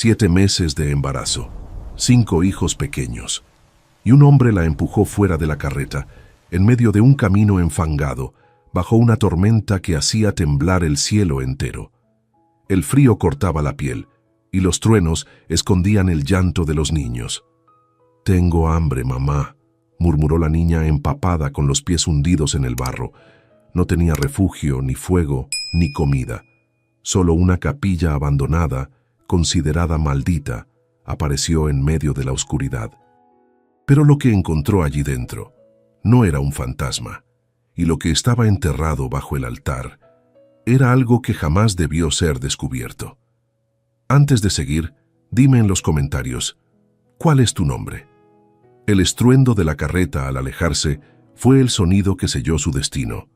7 meses de embarazo, 5 hijos pequeños, y un hombre la empujó fuera de la carreta, en medio de un camino enfangado, bajo una tormenta que hacía temblar el cielo entero. El frío cortaba la piel, y los truenos escondían el llanto de los niños. «Tengo hambre, mamá», murmuró la niña empapada con los pies hundidos en el barro. No tenía refugio, ni fuego, ni comida. Solo una capilla abandonada, considerada maldita, apareció en medio de la oscuridad. Pero lo que encontró allí dentro no era un fantasma, y lo que estaba enterrado bajo el altar era algo que jamás debió ser descubierto. Antes de seguir, dime en los comentarios, ¿cuál es tu nombre? El estruendo de la carreta al alejarse fue el sonido que selló su destino.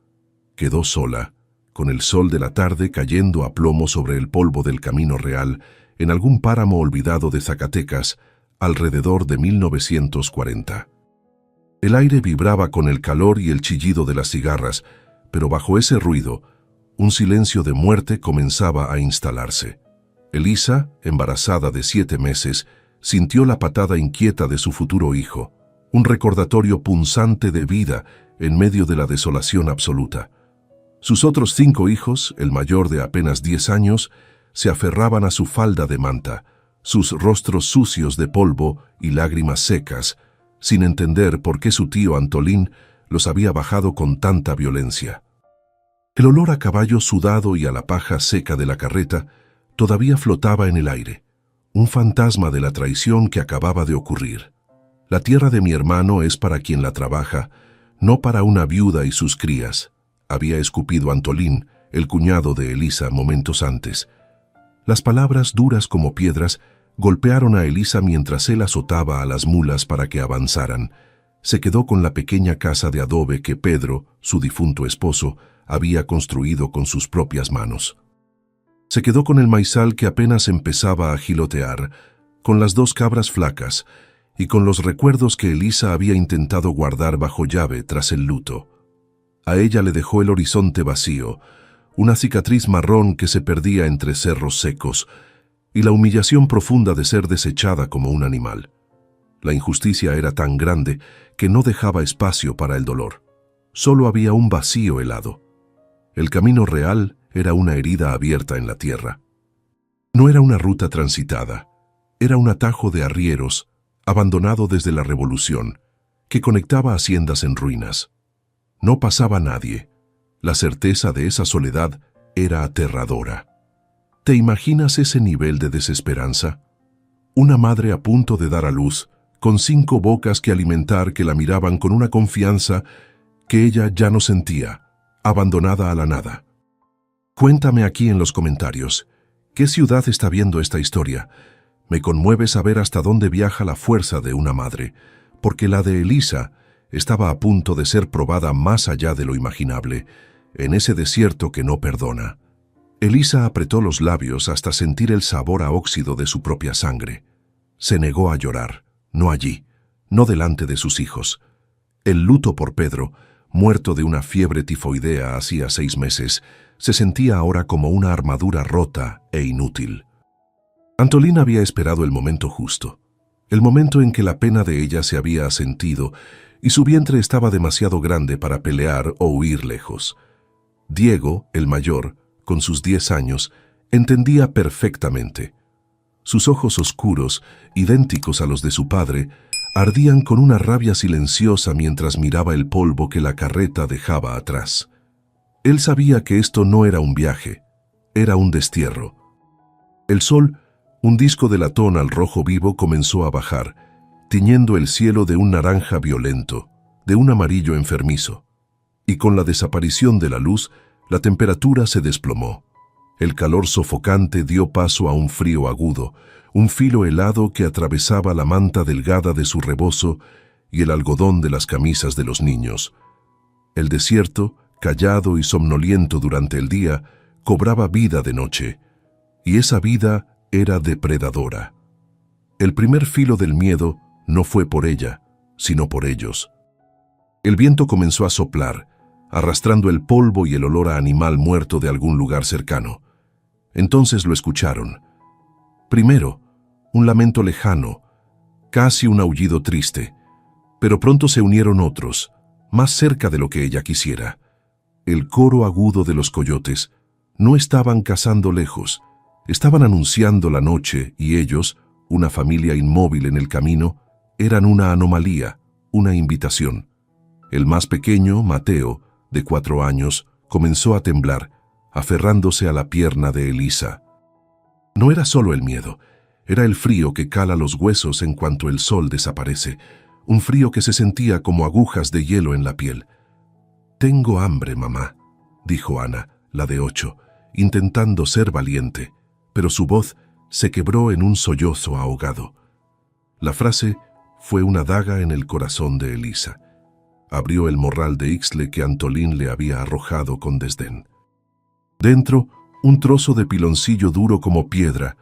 Quedó sola, con el sol de la tarde cayendo a plomo sobre el polvo del camino real, en algún páramo olvidado de Zacatecas, alrededor de 1940. El aire vibraba con el calor y el chillido de las cigarras, pero bajo ese ruido, un silencio de muerte comenzaba a instalarse. Elisa, embarazada de 7 meses, sintió la patada inquieta de su futuro hijo, un recordatorio punzante de vida en medio de la desolación absoluta. Sus otros 5 hijos, el mayor de apenas 10 años, se aferraban a su falda de manta, sus rostros sucios de polvo y lágrimas secas, sin entender por qué su tío Antolín los había bajado con tanta violencia. El olor a caballo sudado y a la paja seca de la carreta todavía flotaba en el aire, un fantasma de la traición que acababa de ocurrir. La tierra de mi hermano es para quien la trabaja, no para una viuda y sus crías, había escupido Antolín, el cuñado de Elisa, momentos antes. Las palabras, duras como piedras, golpearon a Elisa mientras él azotaba a las mulas para que avanzaran. Se quedó con la pequeña casa de adobe que Pedro, su difunto esposo, había construido con sus propias manos. Se quedó con el maizal que apenas empezaba a gilotear, con las 2 cabras flacas y con los recuerdos que Elisa había intentado guardar bajo llave tras el luto. A ella le dejó el horizonte vacío, una cicatriz marrón que se perdía entre cerros secos, y la humillación profunda de ser desechada como un animal. La injusticia era tan grande que no dejaba espacio para el dolor. Solo había un vacío helado. El camino real era una herida abierta en la tierra. No era una ruta transitada, era un atajo de arrieros, abandonado desde la Revolución, que conectaba haciendas en ruinas. No pasaba nadie. La certeza de esa soledad era aterradora. ¿Te imaginas ese nivel de desesperanza? Una madre a punto de dar a luz, con 5 bocas que alimentar que la miraban con una confianza que ella ya no sentía, abandonada a la nada. Cuéntame aquí en los comentarios, ¿qué ciudad está viendo esta historia? Me conmueve saber hasta dónde viaja la fuerza de una madre, porque la de Elisa estaba a punto de ser probada más allá de lo imaginable, en ese desierto que no perdona. Elisa apretó los labios hasta sentir el sabor a óxido de su propia sangre. Se negó a llorar, no allí, no delante de sus hijos. El luto por Pedro, muerto de una fiebre tifoidea hacía 6 meses, se sentía ahora como una armadura rota e inútil. Antolín había esperado el momento justo, el momento en que la pena de ella se había asentido y su vientre estaba demasiado grande para pelear o huir lejos. Diego, el mayor, con sus 10 años, entendía perfectamente. Sus ojos oscuros, idénticos a los de su padre, ardían con una rabia silenciosa mientras miraba el polvo que la carreta dejaba atrás. Él sabía que esto no era un viaje, era un destierro. El sol, un disco de latón al rojo vivo, comenzó a bajar, tiñendo el cielo de un naranja violento, de un amarillo enfermizo. Y con la desaparición de la luz, la temperatura se desplomó. El calor sofocante dio paso a un frío agudo, un filo helado que atravesaba la manta delgada de su rebozo y el algodón de las camisas de los niños. El desierto, callado y somnoliento durante el día, cobraba vida de noche, y esa vida era depredadora. El primer filo del miedo no fue por ella, sino por ellos. El viento comenzó a soplar, arrastrando el polvo y el olor a animal muerto de algún lugar cercano. Entonces lo escucharon. Primero, un lamento lejano, casi un aullido triste, pero pronto se unieron otros, más cerca de lo que ella quisiera. El coro agudo de los coyotes. No estaban cazando lejos, estaban anunciando la noche y ellos, una familia inmóvil en el camino, eran una anomalía, una invitación. El más pequeño, Mateo, de 4 años, comenzó a temblar, aferrándose a la pierna de Elisa. No era solo el miedo, era el frío que cala los huesos en cuanto el sol desaparece, un frío que se sentía como agujas de hielo en la piel. «Tengo hambre, mamá», dijo Ana, la de 8, intentando ser valiente, pero su voz se quebró en un sollozo ahogado. La frase fue una daga en el corazón de Elisa. Abrió el morral de Ixtle que Antolín le había arrojado con desdén. Dentro, un trozo de piloncillo duro como piedra,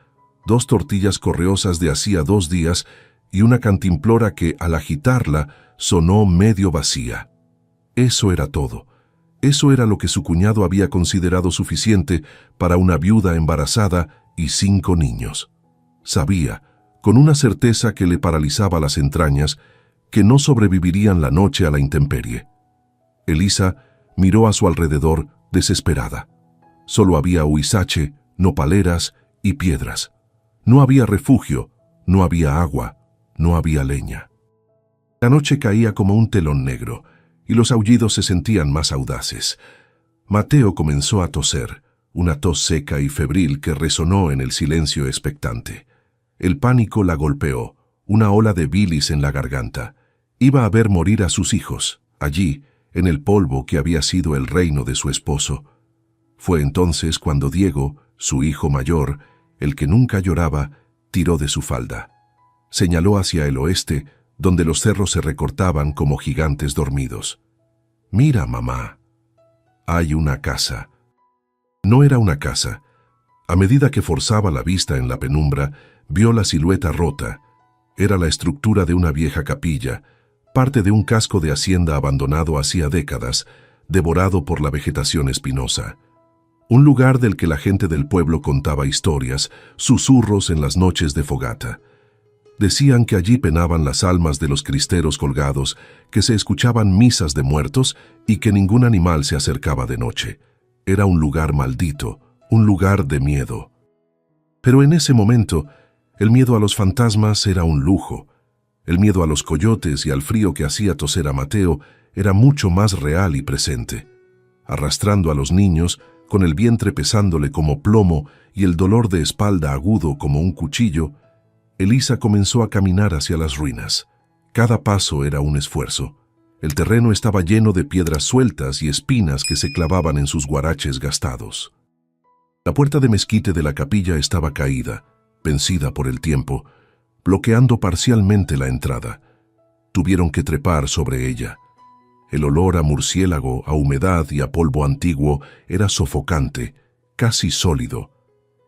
2 tortillas correosas de hacía 2 días y una cantimplora que, al agitarla, sonó medio vacía. Eso era todo. Eso era lo que su cuñado había considerado suficiente para una viuda embarazada y 5 niños. Sabía, con una certeza que le paralizaba las entrañas, que no sobrevivirían la noche a la intemperie. Elisa miró a su alrededor desesperada. Solo había huizache, nopaleras y piedras. No había refugio, no había agua, no había leña. La noche caía como un telón negro, y los aullidos se sentían más audaces. Mateo comenzó a toser, una tos seca y febril que resonó en el silencio expectante. El pánico la golpeó, una ola de bilis en la garganta. Iba a ver morir a sus hijos, allí, en el polvo que había sido el reino de su esposo. Fue entonces cuando Diego, su hijo mayor, el que nunca lloraba, tiró de su falda. Señaló hacia el oeste, donde los cerros se recortaban como gigantes dormidos. «Mira, mamá. Hay una casa». No era una casa. A medida que forzaba la vista en la penumbra, vio la silueta rota. Era la estructura de una vieja capilla, parte de un casco de hacienda abandonado hacía décadas, devorado por la vegetación espinosa. Un lugar del que la gente del pueblo contaba historias, susurros en las noches de fogata. Decían que allí penaban las almas de los cristeros colgados, que se escuchaban misas de muertos y que ningún animal se acercaba de noche. Era un lugar maldito, un lugar de miedo. Pero en ese momento, el miedo a los fantasmas era un lujo. El miedo a los coyotes y al frío que hacía toser a Mateo era mucho más real y presente. Arrastrando a los niños, con el vientre pesándole como plomo y el dolor de espalda agudo como un cuchillo, Elisa comenzó a caminar hacia las ruinas. Cada paso era un esfuerzo. El terreno estaba lleno de piedras sueltas y espinas que se clavaban en sus guaraches gastados. La puerta de mezquite de la capilla estaba caída, vencida por el tiempo, bloqueando parcialmente la entrada. Tuvieron que trepar sobre ella. El olor a murciélago, a humedad y a polvo antiguo era sofocante, casi sólido.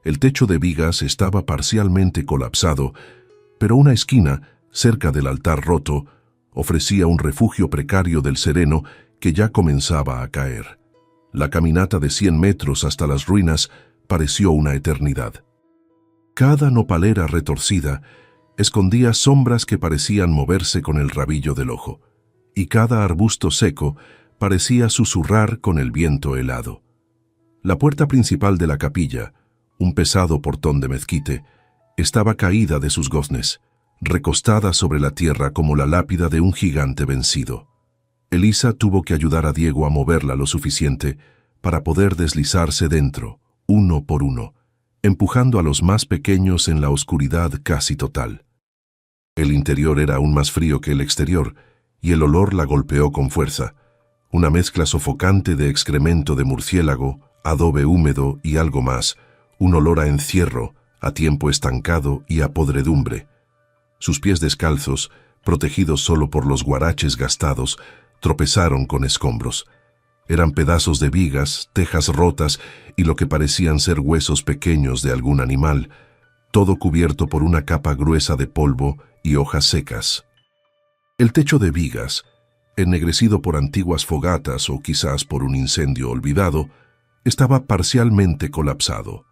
El techo de vigas estaba parcialmente colapsado, pero una esquina, cerca del altar roto, ofrecía un refugio precario del sereno que ya comenzaba a caer. La caminata de 100 metros hasta las ruinas pareció una eternidad. Cada nopalera retorcida escondía sombras que parecían moverse con el rabillo del ojo, y cada arbusto seco parecía susurrar con el viento helado. La puerta principal de la capilla, un pesado portón de mezquite, estaba caída de sus goznes, recostada sobre la tierra como la lápida de un gigante vencido. Elisa tuvo que ayudar a Diego a moverla lo suficiente para poder deslizarse dentro, uno por uno, empujando a los más pequeños en la oscuridad casi total. El interior era aún más frío que el exterior, y el olor la golpeó con fuerza, una mezcla sofocante de excremento de murciélago, adobe húmedo y algo más, un olor a encierro, a tiempo estancado y a podredumbre. Sus pies descalzos, protegidos solo por los guaraches gastados, tropezaron con escombros. Eran pedazos de vigas, tejas rotas y lo que parecían ser huesos pequeños de algún animal, todo cubierto por una capa gruesa de polvo y hojas secas. El techo de vigas, ennegrecido por antiguas fogatas o quizás por un incendio olvidado, estaba parcialmente colapsado.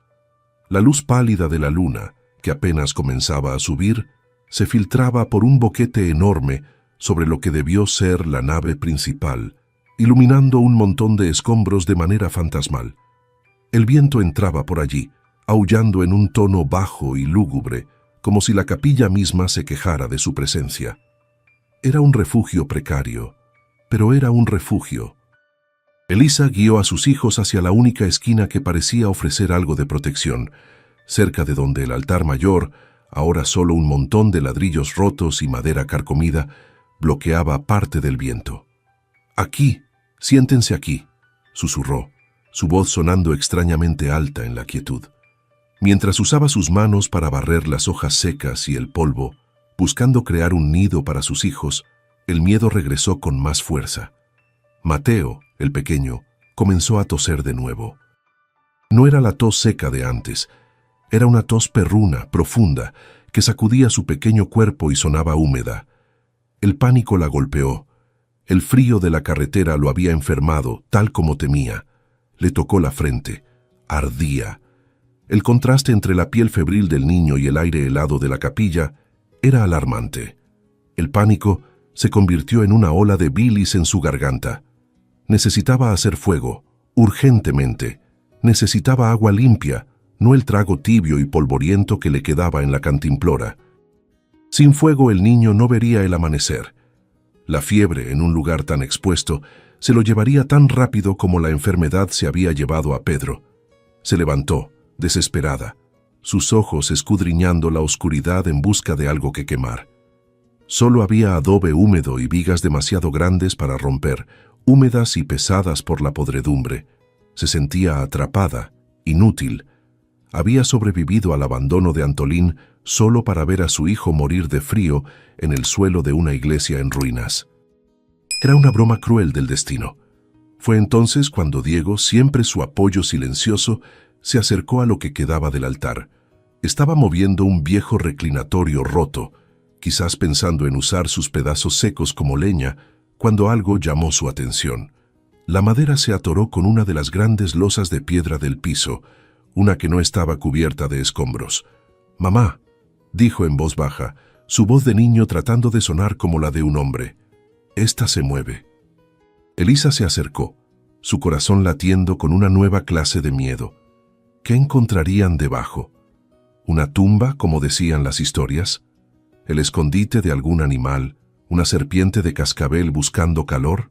La luz pálida de la luna, que apenas comenzaba a subir, se filtraba por un boquete enorme sobre lo que debió ser la nave principal, iluminando un montón de escombros de manera fantasmal. El viento entraba por allí, aullando en un tono bajo y lúgubre, como si la capilla misma se quejara de su presencia. Era un refugio precario, pero era un refugio. Elisa guió a sus hijos hacia la única esquina que parecía ofrecer algo de protección, cerca de donde el altar mayor, ahora solo un montón de ladrillos rotos y madera carcomida, bloqueaba parte del viento. «Aquí, siéntense aquí», susurró, su voz sonando extrañamente alta en la quietud. Mientras usaba sus manos para barrer las hojas secas y el polvo, buscando crear un nido para sus hijos, el miedo regresó con más fuerza. Mateo, el pequeño, comenzó a toser de nuevo. No era la tos seca de antes, era una tos perruna, profunda, que sacudía su pequeño cuerpo y sonaba húmeda. El pánico la golpeó. El frío de la carretera lo había enfermado, tal como temía. Le tocó la frente. Ardía. El contraste entre la piel febril del niño y el aire helado de la capilla era alarmante. El pánico se convirtió en una ola de bilis en su garganta. Necesitaba hacer fuego, urgentemente. Necesitaba agua limpia, no el trago tibio y polvoriento que le quedaba en la cantimplora. Sin fuego el niño no vería el amanecer. La fiebre en un lugar tan expuesto se lo llevaría tan rápido como la enfermedad se había llevado a Pedro. Se levantó, desesperada, sus ojos escudriñando la oscuridad en busca de algo que quemar. Solo había adobe húmedo y vigas demasiado grandes para romper, húmedas y pesadas por la podredumbre. Se sentía atrapada, inútil. Había sobrevivido al abandono de Antolín solo para ver a su hijo morir de frío en el suelo de una iglesia en ruinas. Era una broma cruel del destino. Fue entonces cuando Diego, siempre su apoyo silencioso, se acercó a lo que quedaba del altar. Estaba moviendo un viejo reclinatorio roto, quizás pensando en usar sus pedazos secos como leña, cuando algo llamó su atención. La madera se atoró con una de las grandes losas de piedra del piso, una que no estaba cubierta de escombros. «Mamá», dijo en voz baja, su voz de niño tratando de sonar como la de un hombre. «Esta se mueve». Elisa se acercó, su corazón latiendo con una nueva clase de miedo. ¿Qué encontrarían debajo? ¿Una tumba, como decían las historias? ¿El escondite de algún animal? ¿Una serpiente de cascabel buscando calor?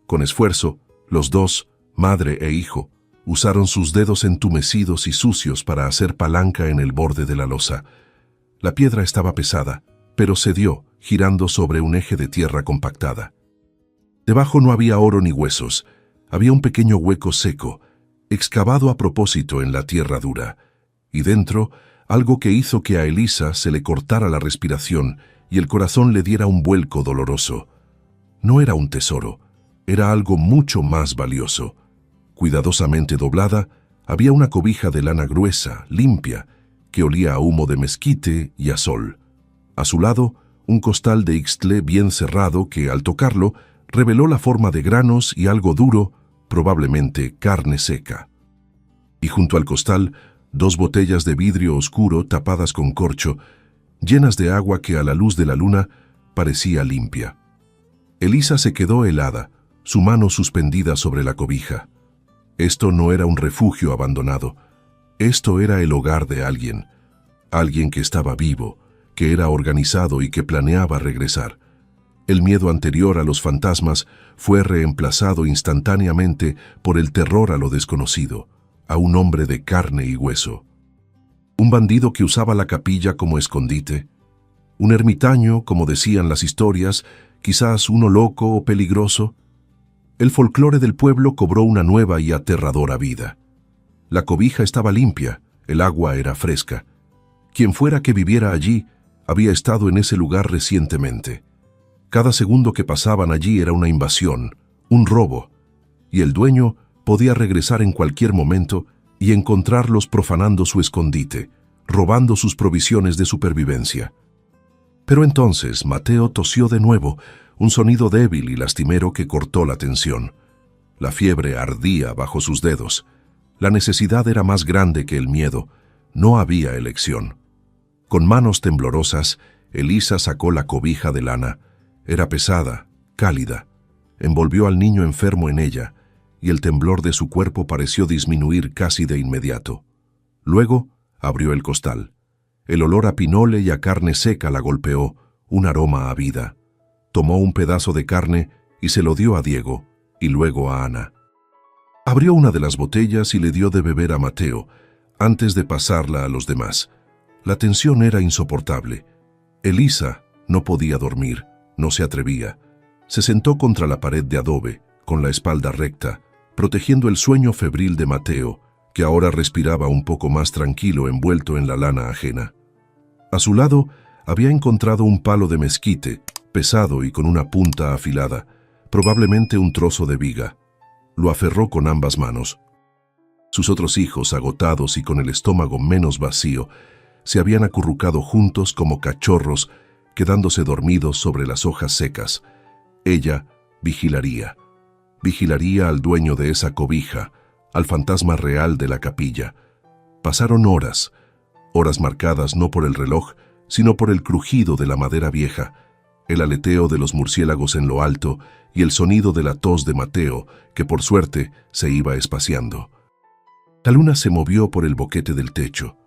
Con esfuerzo, los dos, madre e hijo, usaron sus dedos entumecidos y sucios para hacer palanca en el borde de la losa. La piedra estaba pesada, pero cedió, girando sobre un eje de tierra compactada. Debajo no había oro ni huesos, había un pequeño hueco seco, excavado a propósito en la tierra dura, y dentro algo que hizo que a Elisa se le cortara la respiración y el corazón le diera un vuelco doloroso. No era un tesoro, era algo mucho más valioso. Cuidadosamente doblada, había una cobija de lana gruesa, limpia, que olía a humo de mezquite y a sol. A su lado, un costal de ixtle bien cerrado que, al tocarlo, reveló la forma de granos y algo duro, probablemente carne seca. Y junto al costal, 2 botellas de vidrio oscuro tapadas con corcho, llenas de agua que a la luz de la luna parecía limpia. Elisa se quedó helada, su mano suspendida sobre la cobija. Esto no era un refugio abandonado. Esto era el hogar de alguien. Alguien que estaba vivo, que era organizado y que planeaba regresar. El miedo anterior a los fantasmas fue reemplazado instantáneamente por el terror a lo desconocido, a un hombre de carne y hueso. Un bandido que usaba la capilla como escondite. Un ermitaño, como decían las historias, quizás uno loco o peligroso. El folclore del pueblo cobró una nueva y aterradora vida. La cobija estaba limpia, el agua era fresca. Quien fuera que viviera allí había estado en ese lugar recientemente. Cada segundo que pasaban allí era una invasión, un robo, y el dueño podía regresar en cualquier momento y encontrarlos profanando su escondite, robando sus provisiones de supervivencia. Pero entonces Mateo tosió de nuevo, un sonido débil y lastimero que cortó la tensión. La fiebre ardía bajo sus dedos. La necesidad era más grande que el miedo. No había elección. Con manos temblorosas, Elisa sacó la cobija de lana. Era pesada, cálida. Envolvió al niño enfermo en ella, y el temblor de su cuerpo pareció disminuir casi de inmediato. Luego abrió el costal. El olor a pinole y a carne seca la golpeó, un aroma a vida. Tomó un pedazo de carne y se lo dio a Diego, y luego a Ana. Abrió una de las botellas y le dio de beber a Mateo, antes de pasarla a los demás. La tensión era insoportable. Elisa no podía dormir, no se atrevía. Se sentó contra la pared de adobe, con la espalda recta, protegiendo el sueño febril de Mateo, que ahora respiraba un poco más tranquilo envuelto en la lana ajena. A su lado había encontrado un palo de mezquite, pesado y con una punta afilada, probablemente un trozo de viga. Lo aferró con ambas manos. Sus otros hijos, agotados y con el estómago menos vacío, se habían acurrucado juntos como cachorros, quedándose dormidos sobre las hojas secas. Ella vigilaría. Vigilaría al dueño de esa cobija, al fantasma real de la capilla. Pasaron horas, horas marcadas no por el reloj, sino por el crujido de la madera vieja, el aleteo de los murciélagos en lo alto y el sonido de la tos de Mateo, que por suerte se iba espaciando. La luna se movió por el boquete del techo,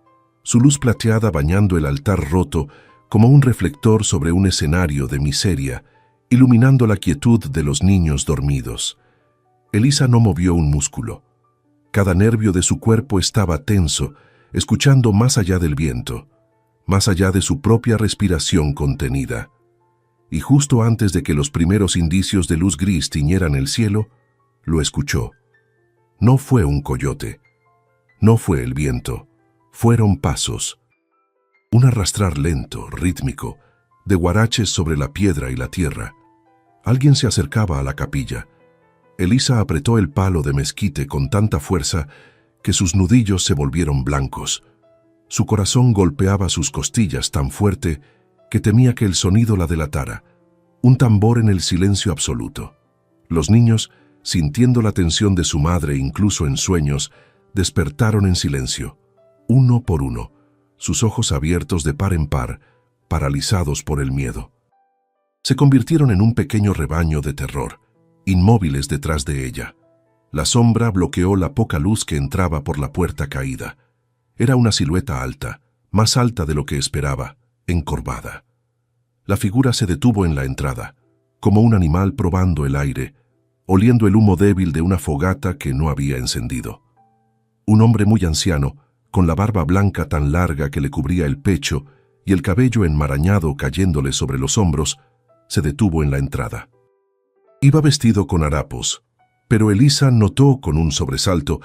su luz plateada bañando el altar roto como un reflector sobre un escenario de miseria, iluminando la quietud de los niños dormidos. Elisa no movió un músculo. Cada nervio de su cuerpo estaba tenso, escuchando más allá del viento, más allá de su propia respiración contenida. Y justo antes de que los primeros indicios de luz gris tiñeran el cielo, lo escuchó. No fue un coyote, no fue el viento, fueron pasos. Un arrastrar lento, rítmico, de guaraches sobre la piedra y la tierra. Alguien se acercaba a la capilla. Elisa apretó el palo de mezquite con tanta fuerza que sus nudillos se volvieron blancos. Su corazón golpeaba sus costillas tan fuerte que temía que el sonido la delatara. Un tambor en el silencio absoluto. Los niños, sintiendo la tensión de su madre incluso en sueños, despertaron en silencio, uno por uno, sus ojos abiertos de par en par, paralizados por el miedo. Se convirtieron en un pequeño rebaño de terror, inmóviles detrás de ella. La sombra bloqueó la poca luz que entraba por la puerta caída. Era una silueta alta, más alta de lo que esperaba, encorvada. La figura se detuvo en la entrada, como un animal probando el aire, oliendo el humo débil de una fogata que no había encendido. Un hombre muy anciano, con la barba blanca tan larga que le cubría el pecho y el cabello enmarañado cayéndole sobre los hombros, se detuvo en la entrada. Iba vestido con harapos, pero Elisa notó con un sobresalto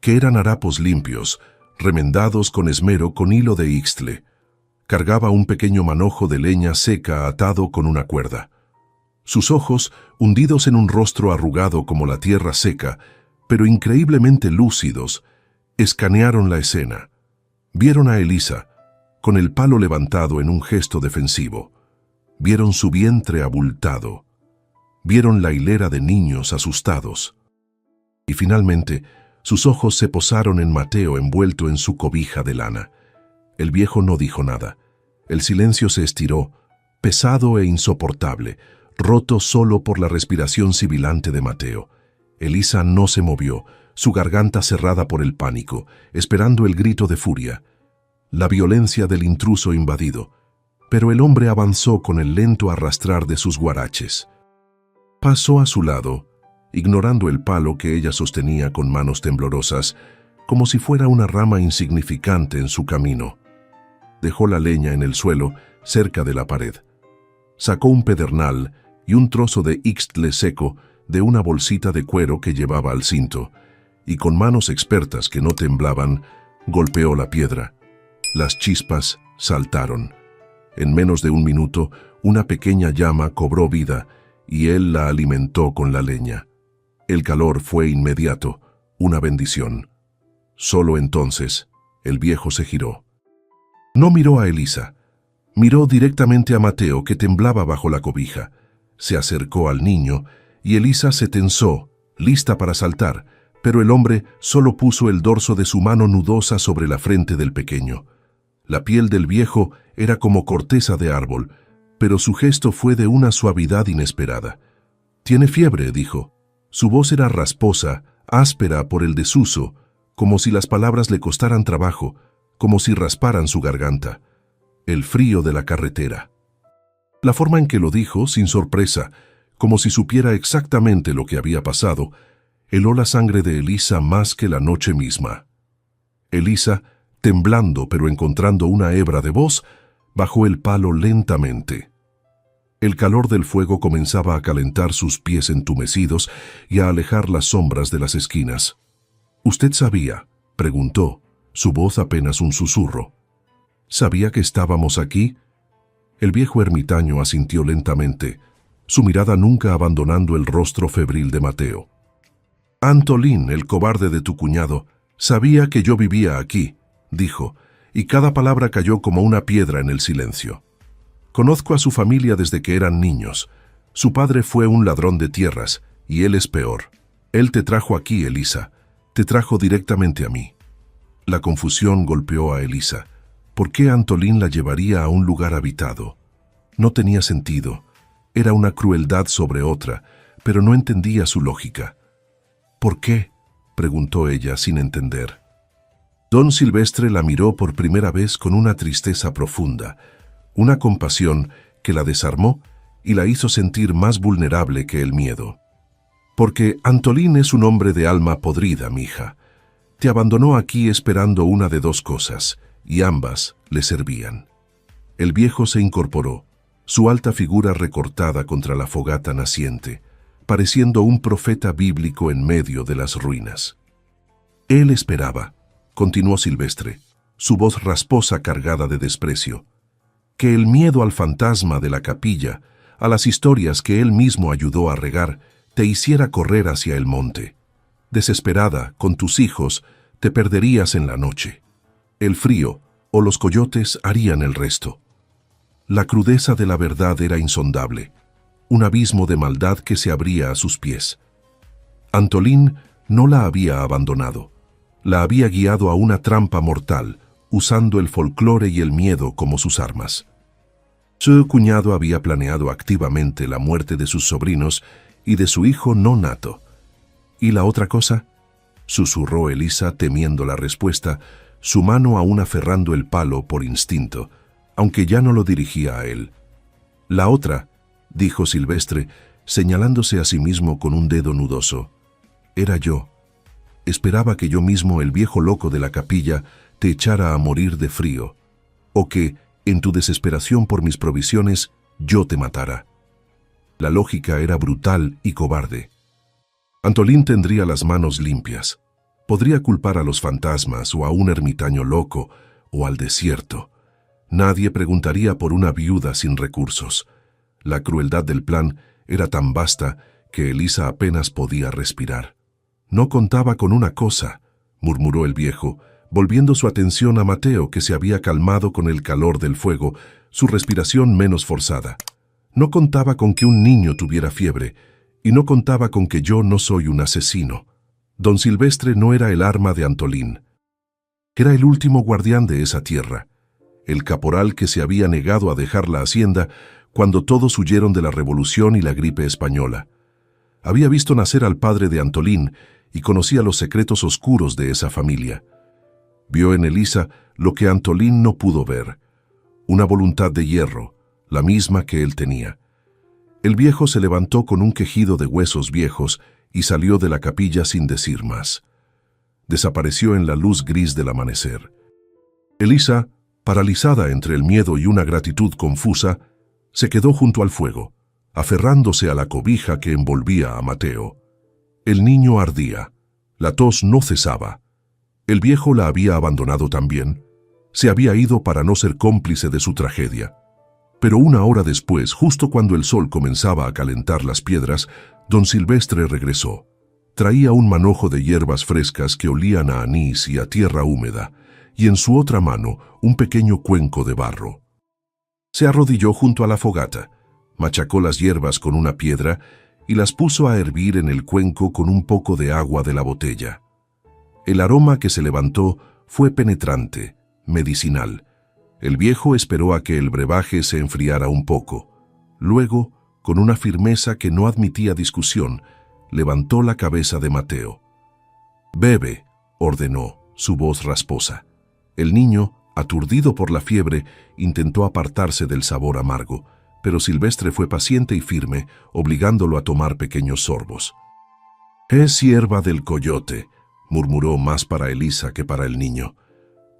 que eran harapos limpios, remendados con esmero con hilo de ixtle. Cargaba un pequeño manojo de leña seca atado con una cuerda. Sus ojos, hundidos en un rostro arrugado como la tierra seca, pero increíblemente lúcidos, escanearon la escena. Vieron a Elisa, con el palo levantado en un gesto defensivo. Vieron su vientre abultado. Vieron la hilera de niños asustados. Y finalmente, sus ojos se posaron en Mateo envuelto en su cobija de lana. El viejo no dijo nada. El silencio se estiró, pesado e insoportable, roto solo por la respiración sibilante de Mateo. Elisa no se movió, su garganta cerrada por el pánico, esperando el grito de furia, la violencia del intruso invadido. Pero el hombre avanzó con el lento arrastrar de sus guaraches. Pasó a su lado, ignorando el palo que ella sostenía con manos temblorosas, como si fuera una rama insignificante en su camino. Dejó la leña en el suelo, cerca de la pared. Sacó un pedernal y un trozo de ixtle seco de una bolsita de cuero que llevaba al cinto, y con manos expertas que no temblaban, golpeó la piedra. Las chispas saltaron. En menos de un minuto, una pequeña llama cobró vida y él la alimentó con la leña. El calor fue inmediato, una bendición. Solo entonces, el viejo se giró. No miró a Elisa. Miró directamente a Mateo, que temblaba bajo la cobija. Se acercó al niño y Elisa se tensó, lista para saltar, pero el hombre solo puso el dorso de su mano nudosa sobre la frente del pequeño. La piel del viejo era como corteza de árbol, pero su gesto fue de una suavidad inesperada. «Tiene fiebre», dijo. Su voz era rasposa, áspera por el desuso, como si las palabras le costaran trabajo, como si rasparan su garganta. El frío de la carretera. La forma en que lo dijo, sin sorpresa, como si supiera exactamente lo que había pasado, heló la sangre de Elisa más que la noche misma. Elisa, temblando pero encontrando una hebra de voz, bajó el palo lentamente. El calor del fuego comenzaba a calentar sus pies entumecidos y a alejar las sombras de las esquinas. «¿Usted sabía?», preguntó, su voz apenas un susurro. «¿Sabía que estábamos aquí?». El viejo ermitaño asintió lentamente, su mirada nunca abandonando el rostro febril de Mateo. «Antolín, el cobarde de tu cuñado, sabía que yo vivía aquí», dijo, y cada palabra cayó como una piedra en el silencio. «Conozco a su familia desde que eran niños. Su padre fue un ladrón de tierras, y él es peor. Él te trajo aquí, Elisa. Te trajo directamente a mí». La confusión golpeó a Elisa. ¿Por qué Antolín la llevaría a un lugar habitado? No tenía sentido. Era una crueldad sobre otra, pero no entendía su lógica. «¿Por qué?», preguntó ella sin entender. Don Silvestre la miró por primera vez con una tristeza profunda, una compasión que la desarmó y la hizo sentir más vulnerable que el miedo. «Porque Antolín es un hombre de alma podrida, mija. Te abandonó aquí esperando una de dos cosas, y ambas le servían». El viejo se incorporó, su alta figura recortada contra la fogata naciente, pareciendo un profeta bíblico en medio de las ruinas. «Él esperaba», continuó Silvestre, su voz rasposa cargada de desprecio, «que el miedo al fantasma de la capilla, a las historias que él mismo ayudó a regar, te hiciera correr hacia el monte. Desesperada, con tus hijos, te perderías en la noche. El frío o los coyotes harían el resto». La crudeza de la verdad era insondable, un abismo de maldad que se abría a sus pies. Antolín no la había abandonado, la había guiado a una trampa mortal, usando el folclore y el miedo como sus armas. Su cuñado había planeado activamente la muerte de sus sobrinos y de su hijo no nato. «¿Y la otra cosa?», susurró Elisa temiendo la respuesta, su mano aún aferrando el palo por instinto, aunque ya no lo dirigía a él. «La otra», dijo Silvestre, señalándose a sí mismo con un dedo nudoso, «era yo. Esperaba que yo mismo, el viejo loco de la capilla, te echara a morir de frío, o que, en tu desesperación por mis provisiones, yo te matara». La lógica era brutal y cobarde. Antolín tendría las manos limpias. Podría culpar a los fantasmas o a un ermitaño loco o al desierto. Nadie preguntaría por una viuda sin recursos. La crueldad del plan era tan vasta que Elisa apenas podía respirar. «No contaba con una cosa», murmuró el viejo, volviendo su atención a Mateo, que se había calmado con el calor del fuego, su respiración menos forzada. «No contaba con que un niño tuviera fiebre, y no contaba con que yo no soy un asesino. Don Silvestre no era el arma de Antolín. Era el último guardián de esa tierra, el caporal que se había negado a dejar la hacienda cuando todos huyeron de la Revolución y la gripe española. Había visto nacer al padre de Antolín y conocía los secretos oscuros de esa familia. Vio en Elisa lo que Antolín no pudo ver, una voluntad de hierro, la misma que él tenía. El viejo se levantó con un quejido de huesos viejos y salió de la capilla sin decir más. Desapareció en la luz gris del amanecer. Elisa, paralizada entre el miedo y una gratitud confusa, se quedó junto al fuego, aferrándose a la cobija que envolvía a Mateo. El niño ardía. La tos no cesaba. El viejo la había abandonado también. Se había ido para no ser cómplice de su tragedia. Pero una hora después, justo cuando el sol comenzaba a calentar las piedras, don Silvestre regresó. Traía un manojo de hierbas frescas que olían a anís y a tierra húmeda, y en su otra mano un pequeño cuenco de barro. Se arrodilló junto a la fogata, machacó las hierbas con una piedra y las puso a hervir en el cuenco con un poco de agua de la botella. El aroma que se levantó fue penetrante, medicinal, El viejo esperó a que el brebaje se enfriara un poco. Luego, con una firmeza que no admitía discusión, levantó la cabeza de Mateo. «Bebe», ordenó, su voz rasposa. El niño, aturdido por la fiebre, intentó apartarse del sabor amargo, pero Silvestre fue paciente y firme, obligándolo a tomar pequeños sorbos. «Es hierba del coyote», murmuró más para Elisa que para el niño.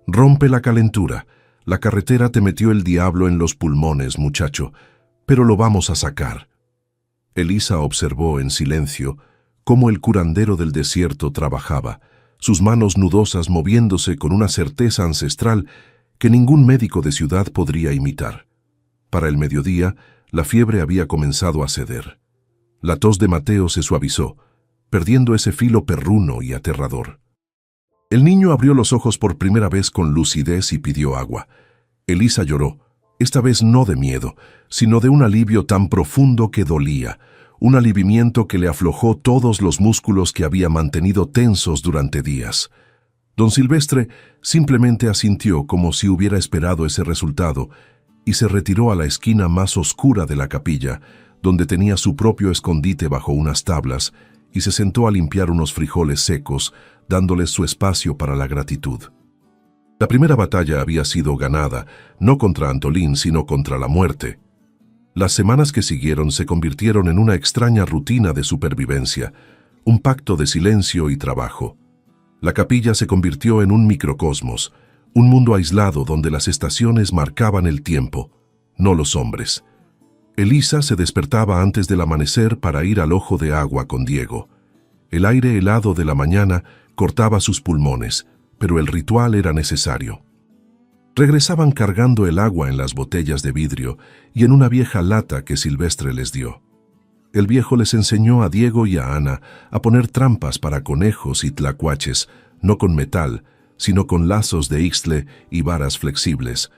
«Rompe la calentura. La carretera te metió el diablo en los pulmones, muchacho, pero lo vamos a sacar». Elisa observó en silencio cómo el curandero del desierto trabajaba, sus manos nudosas moviéndose con una certeza ancestral que ningún médico de ciudad podría imitar. Para el mediodía, la fiebre había comenzado a ceder. La tos de Mateo se suavizó, perdiendo ese filo perruno y aterrador. El niño abrió los ojos por primera vez con lucidez y pidió agua. Elisa lloró, esta vez no de miedo, sino de un alivio tan profundo que dolía, un alivimiento que le aflojó todos los músculos que había mantenido tensos durante días. Don Silvestre simplemente asintió como si hubiera esperado ese resultado y se retiró a la esquina más oscura de la capilla, donde tenía su propio escondite bajo unas tablas, y se sentó a limpiar unos frijoles secos, dándoles su espacio para la gratitud. La primera batalla había sido ganada, no contra Antolín, sino contra la muerte. Las semanas que siguieron se convirtieron en una extraña rutina de supervivencia, un pacto de silencio y trabajo. La capilla se convirtió en un microcosmos, un mundo aislado donde las estaciones marcaban el tiempo, no los hombres. Elisa se despertaba antes del amanecer para ir al ojo de agua con Diego. El aire helado de la mañana cortaba sus pulmones, pero el ritual era necesario. Regresaban cargando el agua en las botellas de vidrio y en una vieja lata que Silvestre les dio. El viejo les enseñó a Diego y a Ana a poner trampas para conejos y tlacuaches, no con metal, sino con lazos de ixtle y varas flexibles,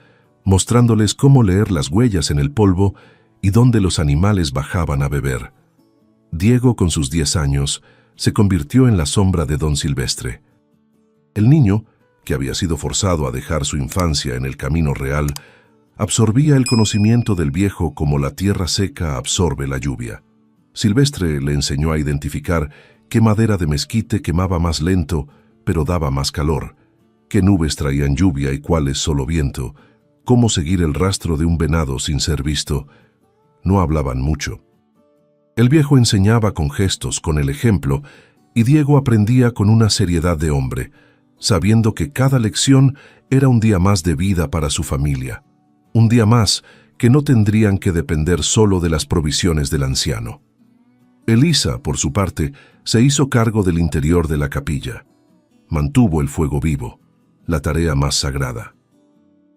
mostrándoles cómo leer las huellas en el polvo y dónde los animales bajaban a beber. Diego, con sus 10 años, se convirtió en la sombra de don Silvestre. El niño, que había sido forzado a dejar su infancia en el camino real, absorbía el conocimiento del viejo como la tierra seca absorbe la lluvia. Silvestre le enseñó a identificar qué madera de mezquite quemaba más lento, pero daba más calor, qué nubes traían lluvia y cuáles solo viento, cómo seguir el rastro de un venado sin ser visto. No hablaban mucho. El viejo enseñaba con gestos, con el ejemplo, y Diego aprendía con una seriedad de hombre, sabiendo que cada lección era un día más de vida para su familia, un día más que no tendrían que depender solo de las provisiones del anciano. Elisa, por su parte, se hizo cargo del interior de la capilla. Mantuvo el fuego vivo, la tarea más sagrada.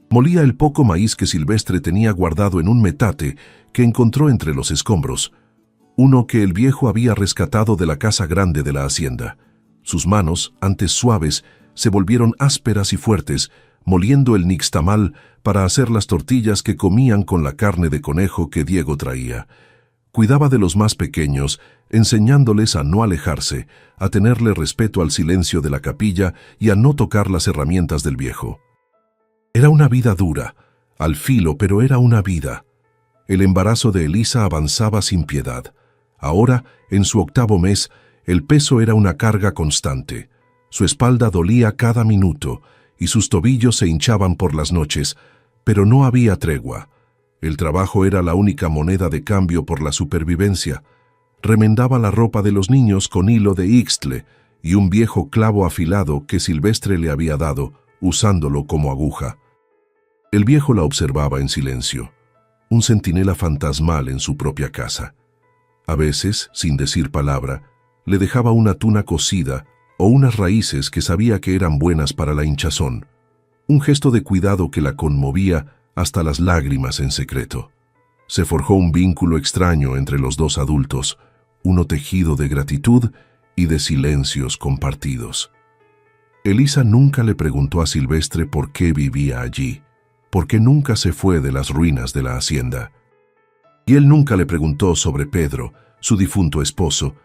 Molía el poco maíz que Silvestre tenía guardado en un metate que encontró entre los escombros, uno que el viejo había rescatado de la casa grande de la hacienda. Sus manos, antes suaves, se volvieron ásperas y fuertes, moliendo el nixtamal para hacer las tortillas que comían con la carne de conejo que Diego traía. Cuidaba de los más pequeños, enseñándoles a no alejarse, a tenerle respeto al silencio de la capilla y a no tocar las herramientas del viejo. Era una vida dura, al filo, pero era una vida. El embarazo de Elisa avanzaba sin piedad. Ahora, en su 8º mes, el peso era una carga constante. Su espalda dolía cada minuto y sus tobillos se hinchaban por las noches, pero no había tregua. El trabajo era la única moneda de cambio por la supervivencia. Remendaba la ropa de los niños con hilo de ixtle y un viejo clavo afilado que Silvestre le había dado, usándolo como aguja. El viejo la observaba en silencio, un centinela fantasmal en su propia casa. A veces, sin decir palabra, le dejaba una tuna cocida o unas raíces que sabía que eran buenas para la hinchazón, un gesto de cuidado que la conmovía hasta las lágrimas en secreto. Se forjó un vínculo extraño entre los dos adultos, uno tejido de gratitud y de silencios compartidos. Elisa nunca le preguntó a Silvestre por qué vivía allí, por qué nunca se fue de las ruinas de la hacienda. Y él nunca le preguntó sobre Pedro, su difunto esposo,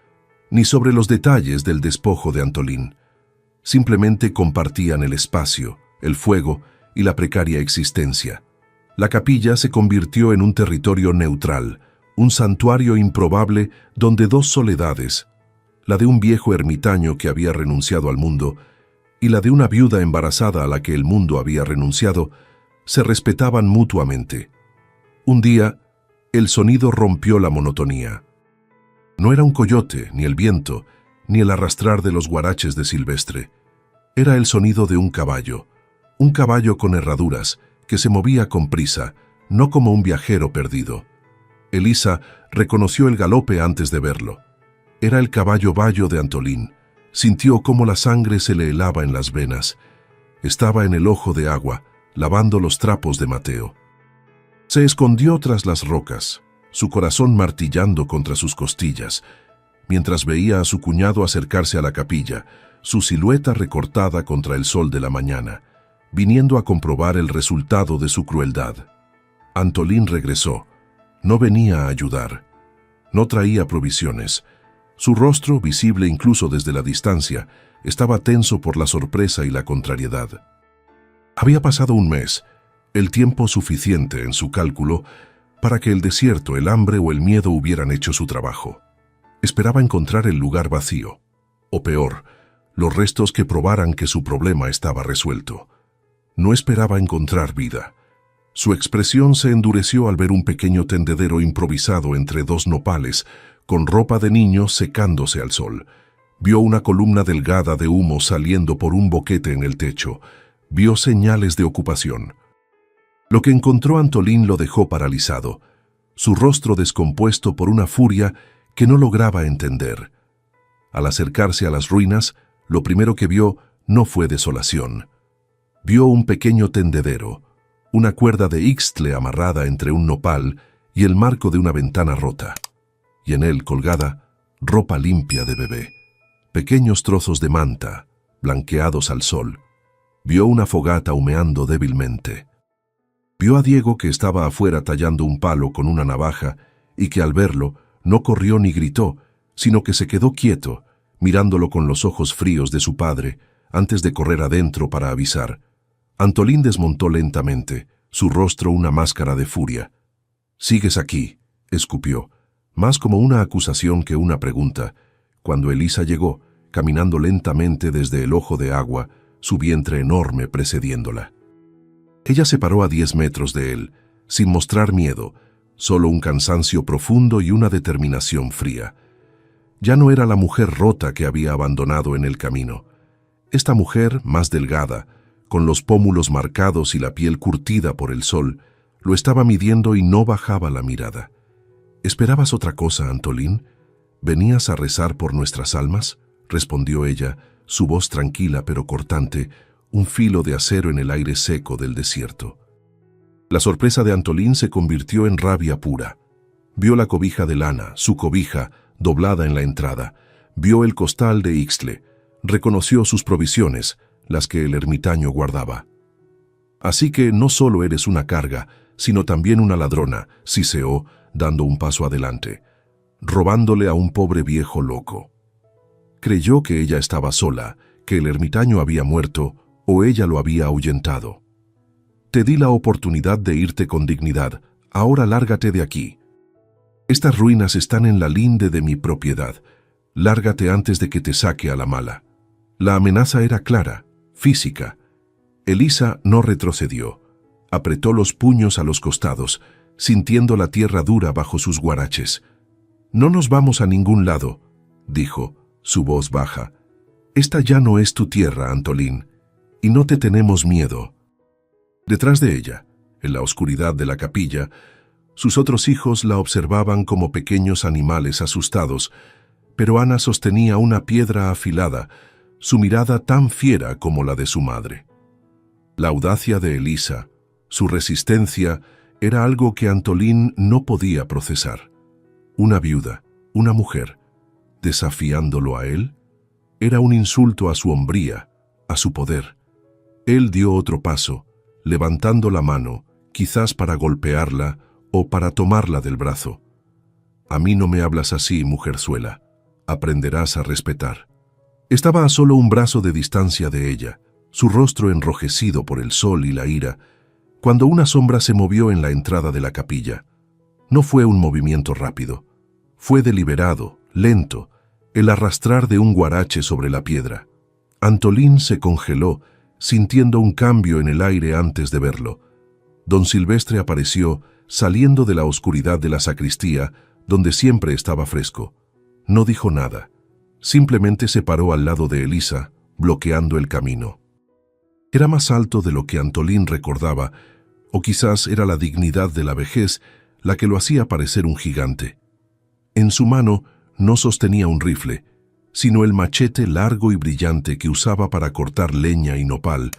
ni sobre los detalles del despojo de Antolín. Simplemente compartían el espacio, el fuego y la precaria existencia. La capilla se convirtió en un territorio neutral, un santuario improbable donde dos soledades, la de un viejo ermitaño que había renunciado al mundo y la de una viuda embarazada a la que el mundo había renunciado, se respetaban mutuamente. Un día, el sonido rompió la monotonía. No era un coyote, ni el viento, ni el arrastrar de los guaraches de Silvestre. Era el sonido de un caballo con herraduras, que se movía con prisa, no como un viajero perdido. Elisa reconoció el galope antes de verlo. Era el caballo bayo de Antolín. Sintió cómo la sangre se le helaba en las venas. Estaba en el ojo de agua, lavando los trapos de Mateo. Se escondió tras las rocas, su corazón martillando contra sus costillas, mientras veía a su cuñado acercarse a la capilla, su silueta recortada contra el sol de la mañana, viniendo a comprobar el resultado de su crueldad. Antolín regresó. No venía a ayudar. No traía provisiones. Su rostro, visible incluso desde la distancia, estaba tenso por la sorpresa y la contrariedad. Había pasado un mes, el tiempo suficiente en su cálculo para que el desierto, el hambre o el miedo hubieran hecho su trabajo. Esperaba encontrar el lugar vacío, o peor, los restos que probaran que su problema estaba resuelto. No esperaba encontrar vida. Su expresión se endureció al ver un pequeño tendedero improvisado entre dos nopales, con ropa de niño secándose al sol. Vio una columna delgada de humo saliendo por un boquete en el techo. Vio señales de ocupación. Lo que encontró Antolín lo dejó paralizado, su rostro descompuesto por una furia que no lograba entender. Al acercarse a las ruinas, lo primero que vio no fue desolación. Vio un pequeño tendedero, una cuerda de ixtle amarrada entre un nopal y el marco de una ventana rota, y en él colgada ropa limpia de bebé, pequeños trozos de manta, blanqueados al sol. Vio una fogata humeando débilmente. Vio a Diego que estaba afuera tallando un palo con una navaja y que al verlo no corrió ni gritó, sino que se quedó quieto, mirándolo con los ojos fríos de su padre, antes de correr adentro para avisar. Antolín desmontó lentamente, su rostro una máscara de furia. «¿Sigues aquí?», escupió, más como una acusación que una pregunta, cuando Elisa llegó, caminando lentamente desde el ojo de agua, su vientre enorme precediéndola. Ella se paró a 10 metros de él, sin mostrar miedo, solo un cansancio profundo y una determinación fría. Ya no era la mujer rota que había abandonado en el camino. Esta mujer, más delgada, con los pómulos marcados y la piel curtida por el sol, lo estaba midiendo y no bajaba la mirada. «¿Esperabas otra cosa, Antolín? ¿Venías a rezar por nuestras almas?», respondió ella, su voz tranquila pero cortante, un filo de acero en el aire seco del desierto. La sorpresa de Antolín se convirtió en rabia pura. Vio la cobija de lana, su cobija, doblada en la entrada. Vio el costal de ixtle. Reconoció sus provisiones, las que el ermitaño guardaba. «Así que no solo eres una carga, sino también una ladrona», siseó, dando un paso adelante, robándole a un pobre viejo loco. Creyó que ella estaba sola, que el ermitaño había muerto o ella lo había ahuyentado. «Te di la oportunidad de irte con dignidad, ahora lárgate de aquí. Estas ruinas están en la linde de mi propiedad. Lárgate antes de que te saque a la mala». La amenaza era clara, física. Elisa no retrocedió. Apretó los puños a los costados, sintiendo la tierra dura bajo sus guaraches. «No nos vamos a ningún lado», dijo, su voz baja. «Esta ya no es tu tierra, Antolín, y no te tenemos miedo». Detrás de ella, en la oscuridad de la capilla, sus otros hijos la observaban como pequeños animales asustados, pero Ana sostenía una piedra afilada, su mirada tan fiera como la de su madre. La audacia de Elisa, su resistencia, era algo que Antolín no podía procesar. Una viuda, una mujer, desafiándolo a él, era un insulto a su hombría, a su poder. Él dio otro paso, levantando la mano, quizás para golpearla o para tomarla del brazo. «A mí no me hablas así, mujerzuela. Aprenderás a respetar». Estaba a solo un brazo de distancia de ella, su rostro enrojecido por el sol y la ira, cuando una sombra se movió en la entrada de la capilla. No fue un movimiento rápido, fue deliberado, lento, el arrastrar de un guarache sobre la piedra. Antolín se congeló, sintiendo un cambio en el aire antes de verlo. Don Silvestre apareció, saliendo de la oscuridad de la sacristía, donde siempre estaba fresco. No dijo nada, simplemente se paró al lado de Elisa, bloqueando el camino. Era más alto de lo que Antolín recordaba, o quizás era la dignidad de la vejez la que lo hacía parecer un gigante. En su mano no sostenía un rifle, sino el machete largo y brillante que usaba para cortar leña y nopal,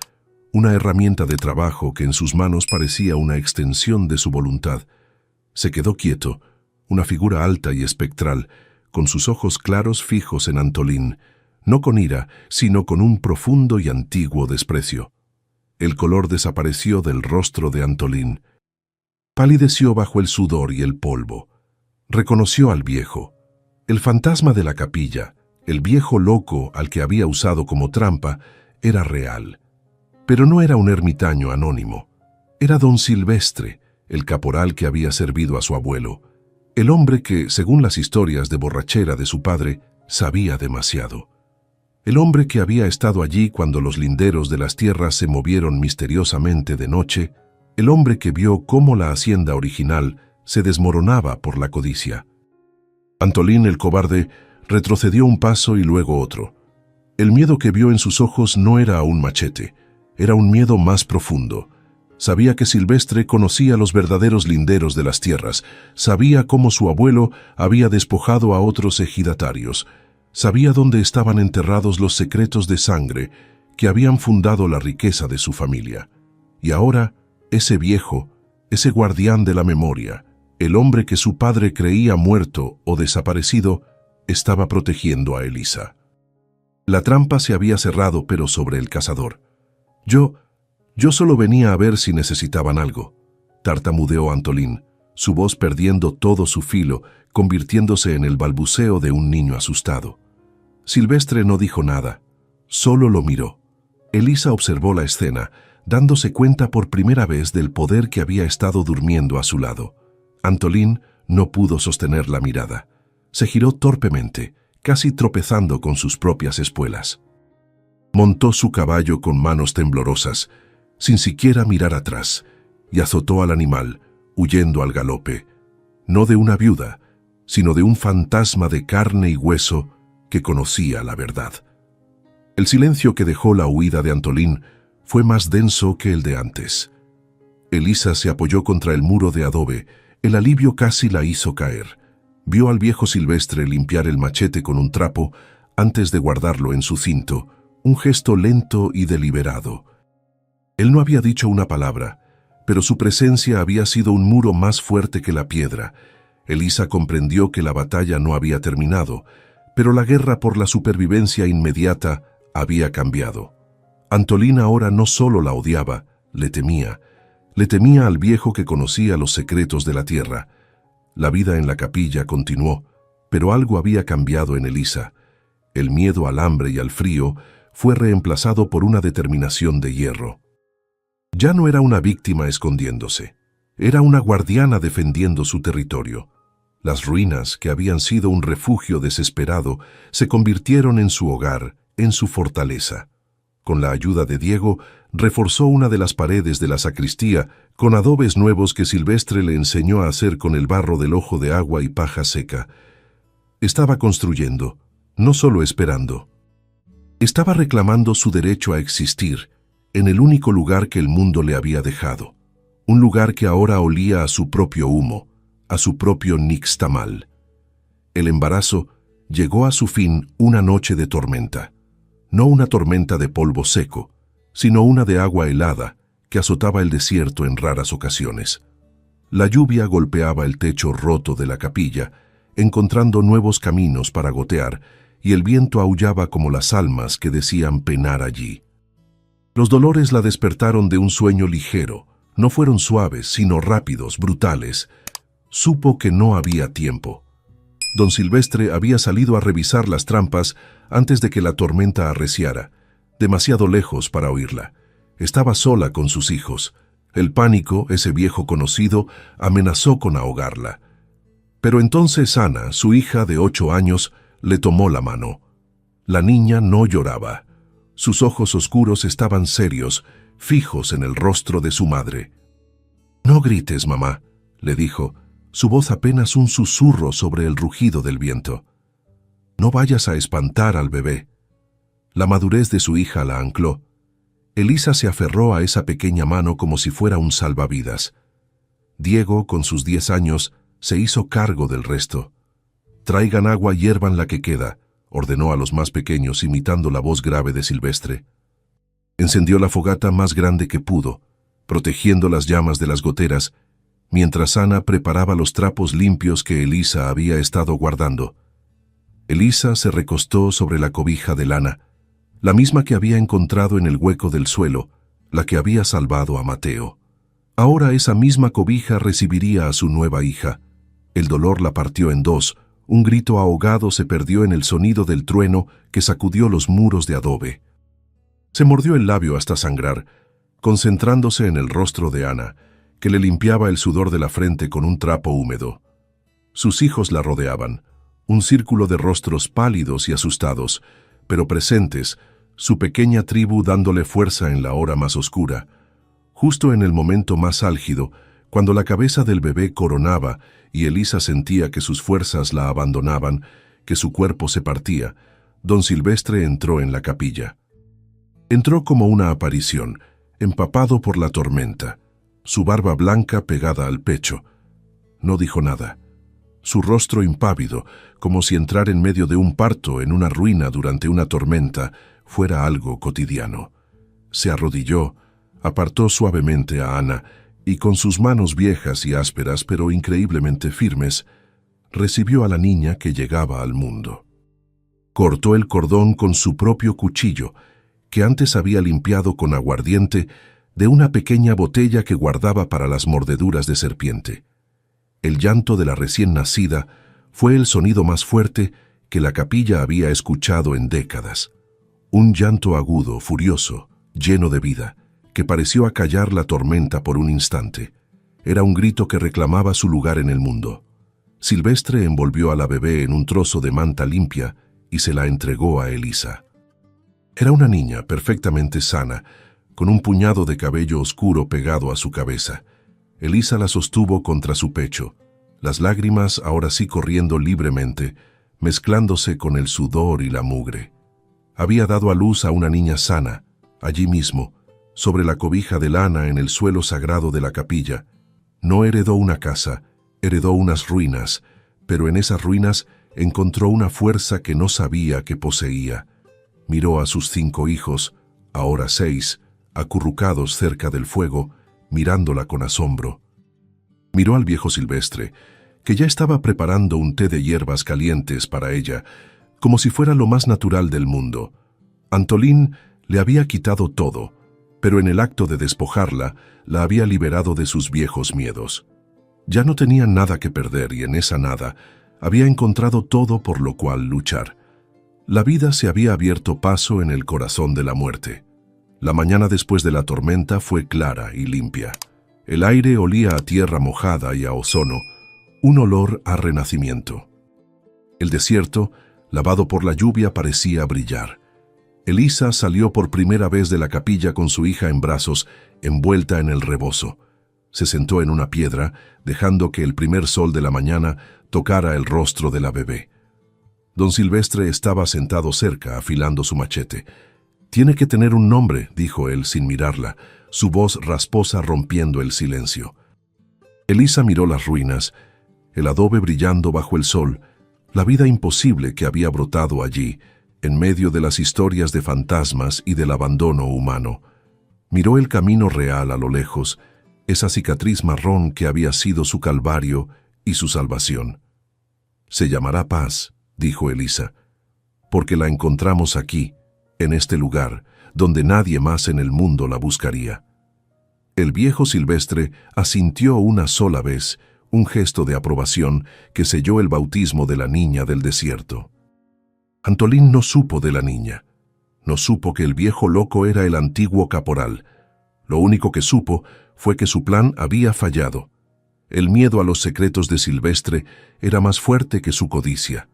una herramienta de trabajo que en sus manos parecía una extensión de su voluntad. Se quedó quieto, una figura alta y espectral, con sus ojos claros fijos en Antolín, no con ira, sino con un profundo y antiguo desprecio. El color desapareció del rostro de Antolín. Palideció bajo el sudor y el polvo. Reconoció al viejo. El fantasma de la capilla, el viejo loco al que había usado como trampa, era real. Pero no era un ermitaño anónimo. Era don Silvestre, el caporal que había servido a su abuelo. El hombre que, según las historias de borrachera de su padre, sabía demasiado. El hombre que había estado allí cuando los linderos de las tierras se movieron misteriosamente de noche, el hombre que vio cómo la hacienda original se desmoronaba por la codicia. Antolín el cobarde retrocedió un paso y luego otro. El miedo que vio en sus ojos no era un machete, era un miedo más profundo. Sabía que Silvestre conocía los verdaderos linderos de las tierras, sabía cómo su abuelo había despojado a otros ejidatarios, sabía dónde estaban enterrados los secretos de sangre que habían fundado la riqueza de su familia. Y ahora, ese viejo, ese guardián de la memoria, el hombre que su padre creía muerto o desaparecido, estaba protegiendo a Elisa. La trampa se había cerrado, pero sobre el cazador. Yo solo venía a ver si necesitaban algo, tartamudeó Antolín, su voz perdiendo todo su filo, convirtiéndose en el balbuceo de un niño asustado. Silvestre no dijo nada, solo lo miró. Elisa observó la escena, dándose cuenta por primera vez del poder que había estado durmiendo a su lado. Antolín no pudo sostener la mirada. Se giró torpemente, casi tropezando con sus propias espuelas. Montó su caballo con manos temblorosas, sin siquiera mirar atrás, y azotó al animal, huyendo al galope, no de una viuda, sino de un fantasma de carne y hueso que conocía la verdad. El silencio que dejó la huida de Antolín fue más denso que el de antes. Elisa se apoyó contra el muro de adobe, el alivio casi la hizo caer. Vio al viejo Silvestre limpiar el machete con un trapo antes de guardarlo en su cinto, un gesto lento y deliberado. Él no había dicho una palabra, pero su presencia había sido un muro más fuerte que la piedra. Elisa comprendió que la batalla no había terminado, pero la guerra por la supervivencia inmediata había cambiado. Antolín ahora no solo la odiaba, le temía al viejo que conocía los secretos de la tierra. La vida en la capilla continuó, pero algo había cambiado en Elisa. El miedo al hambre y al frío fue reemplazado por una determinación de hierro. Ya no era una víctima escondiéndose, era una guardiana defendiendo su territorio. Las ruinas, que habían sido un refugio desesperado, se convirtieron en su hogar, en su fortaleza. Con la ayuda de Diego, reforzó una de las paredes de la sacristía con adobes nuevos que Silvestre le enseñó a hacer con el barro del ojo de agua y paja seca. Estaba construyendo, no solo esperando. Estaba reclamando su derecho a existir en el único lugar que el mundo le había dejado, un lugar que ahora olía a su propio humo, a su propio nixtamal. El embarazo llegó a su fin una noche de tormenta, no una tormenta de polvo seco, sino una de agua helada que azotaba el desierto en raras ocasiones. La lluvia golpeaba el techo roto de la capilla, encontrando nuevos caminos para gotear, y el viento aullaba como las almas que decían penar allí. Los dolores la despertaron de un sueño ligero, no fueron suaves, sino rápidos, brutales. Supo que no había tiempo. Don Silvestre había salido a revisar las trampas antes de que la tormenta arreciara. demasiado lejos para oírla. Estaba sola con sus hijos. El pánico, ese viejo conocido, amenazó con ahogarla. Pero entonces Ana, su hija de 8 años, le tomó la mano. La niña no lloraba. Sus ojos oscuros estaban serios, fijos en el rostro de su madre. «No grites, mamá», le dijo, su voz apenas un susurro sobre el rugido del viento. «No vayas a espantar al bebé». La madurez de su hija la ancló. Elisa se aferró a esa pequeña mano como si fuera un salvavidas. Diego, con sus 10 años, se hizo cargo del resto. «Traigan agua y hiervan la que queda», ordenó a los más pequeños imitando la voz grave de Silvestre. Encendió la fogata más grande que pudo, protegiendo las llamas de las goteras, mientras Ana preparaba los trapos limpios que Elisa había estado guardando. Elisa se recostó sobre la cobija de lana, la misma que había encontrado en el hueco del suelo, la que había salvado a Mateo. Ahora esa misma cobija recibiría a su nueva hija. El dolor la partió en dos, un grito ahogado se perdió en el sonido del trueno que sacudió los muros de adobe. Se mordió el labio hasta sangrar, concentrándose en el rostro de Ana, que le limpiaba el sudor de la frente con un trapo húmedo. Sus hijos la rodeaban, un círculo de rostros pálidos y asustados, pero presentes, su pequeña tribu dándole fuerza en la hora más oscura. Justo en el momento más álgido, cuando la cabeza del bebé coronaba y Elisa sentía que sus fuerzas la abandonaban, que su cuerpo se partía, don Silvestre entró en la capilla. Entró como una aparición, empapado por la tormenta, su barba blanca pegada al pecho. No dijo nada. Su rostro impávido, como si entrar en medio de un parto en una ruina durante una tormenta fuera algo cotidiano. Se arrodilló, apartó suavemente a Ana y con sus manos viejas y ásperas pero increíblemente firmes, recibió a la niña que llegaba al mundo. Cortó el cordón con su propio cuchillo, que antes había limpiado con aguardiente de una pequeña botella que guardaba para las mordeduras de serpiente. El llanto de la recién nacida fue el sonido más fuerte que la capilla había escuchado en décadas. Un llanto agudo, furioso, lleno de vida, que pareció acallar la tormenta por un instante. Era un grito que reclamaba su lugar en el mundo. Silvestre envolvió a la bebé en un trozo de manta limpia y se la entregó a Elisa. Era una niña perfectamente sana, con un puñado de cabello oscuro pegado a su cabeza. Elisa la sostuvo contra su pecho, las lágrimas ahora sí corriendo libremente, mezclándose con el sudor y la mugre. Había dado a luz a una niña sana, allí mismo, sobre la cobija de lana en el suelo sagrado de la capilla. No heredó una casa, heredó unas ruinas, pero en esas ruinas encontró una fuerza que no sabía que poseía. Miró a sus 5 hijos, ahora 6, acurrucados cerca del fuego, mirándola con asombro. Miró al viejo Silvestre, que ya estaba preparando un té de hierbas calientes para ella, como si fuera lo más natural del mundo. Antolín le había quitado todo, pero en el acto de despojarla, la había liberado de sus viejos miedos. Ya no tenía nada que perder y en esa nada había encontrado todo por lo cual luchar. La vida se había abierto paso en el corazón de la muerte. La mañana después de la tormenta fue clara y limpia. El aire olía a tierra mojada y a ozono, un olor a renacimiento. El desierto, lavado por la lluvia, parecía brillar. Elisa salió por primera vez de la capilla con su hija en brazos, envuelta en el rebozo. Se sentó en una piedra, dejando que el primer sol de la mañana tocara el rostro de la bebé. Don Silvestre estaba sentado cerca, afilando su machete. «Tiene que tener un nombre», dijo él sin mirarla, su voz rasposa rompiendo el silencio. Elisa miró las ruinas, el adobe brillando bajo el sol, la vida imposible que había brotado allí, en medio de las historias de fantasmas y del abandono humano. Miró el camino real a lo lejos, esa cicatriz marrón que había sido su calvario y su salvación. «Se llamará paz», dijo Elisa, «porque la encontramos aquí, en este lugar, donde nadie más en el mundo la buscaría». El viejo Silvestre asintió una sola vez, un gesto de aprobación que selló el bautismo de la niña del desierto. Antolín no supo de la niña. No supo que el viejo loco era el antiguo caporal. Lo único que supo fue que su plan había fallado. El miedo a los secretos de Silvestre era más fuerte que su codicia.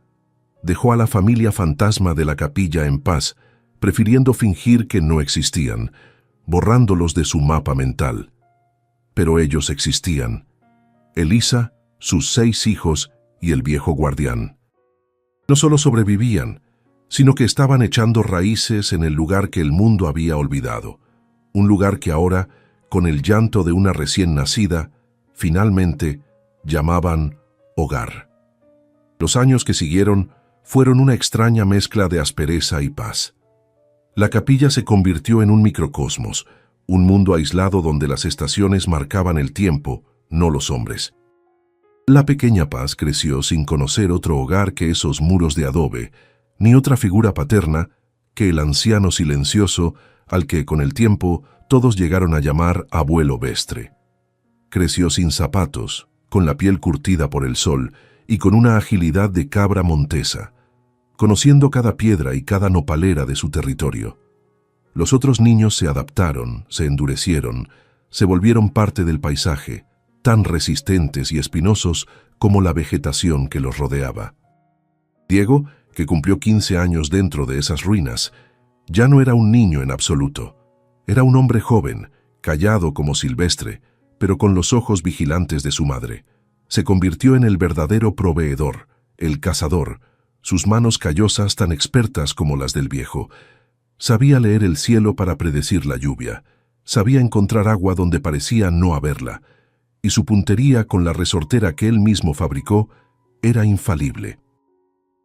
Dejó a la familia fantasma de la capilla en paz, prefiriendo fingir que no existían, borrándolos de su mapa mental. Pero ellos existían. Elisa, sus 6 hijos y el viejo guardián. No solo sobrevivían, sino que estaban echando raíces en el lugar que el mundo había olvidado. Un lugar que ahora, con el llanto de una recién nacida, finalmente llamaban hogar. Los años que siguieron fueron una extraña mezcla de aspereza y paz. La capilla se convirtió en un microcosmos, un mundo aislado donde las estaciones marcaban el tiempo, no los hombres. La pequeña Paz creció sin conocer otro hogar que esos muros de adobe, ni otra figura paterna que el anciano silencioso al que con el tiempo todos llegaron a llamar abuelo Vestre. Creció sin zapatos, con la piel curtida por el sol y con una agilidad de cabra montesa, conociendo cada piedra y cada nopalera de su territorio. Los otros niños se adaptaron, se endurecieron, se volvieron parte del paisaje, tan resistentes y espinosos como la vegetación que los rodeaba. Diego, que cumplió 15 años dentro de esas ruinas, ya no era un niño en absoluto. Era un hombre joven, callado como Silvestre, pero con los ojos vigilantes de su madre. Se convirtió en el verdadero proveedor, el cazador, sus manos callosas tan expertas como las del viejo. Sabía leer el cielo para predecir la lluvia, sabía encontrar agua donde parecía no haberla, y su puntería con la resortera que él mismo fabricó era infalible.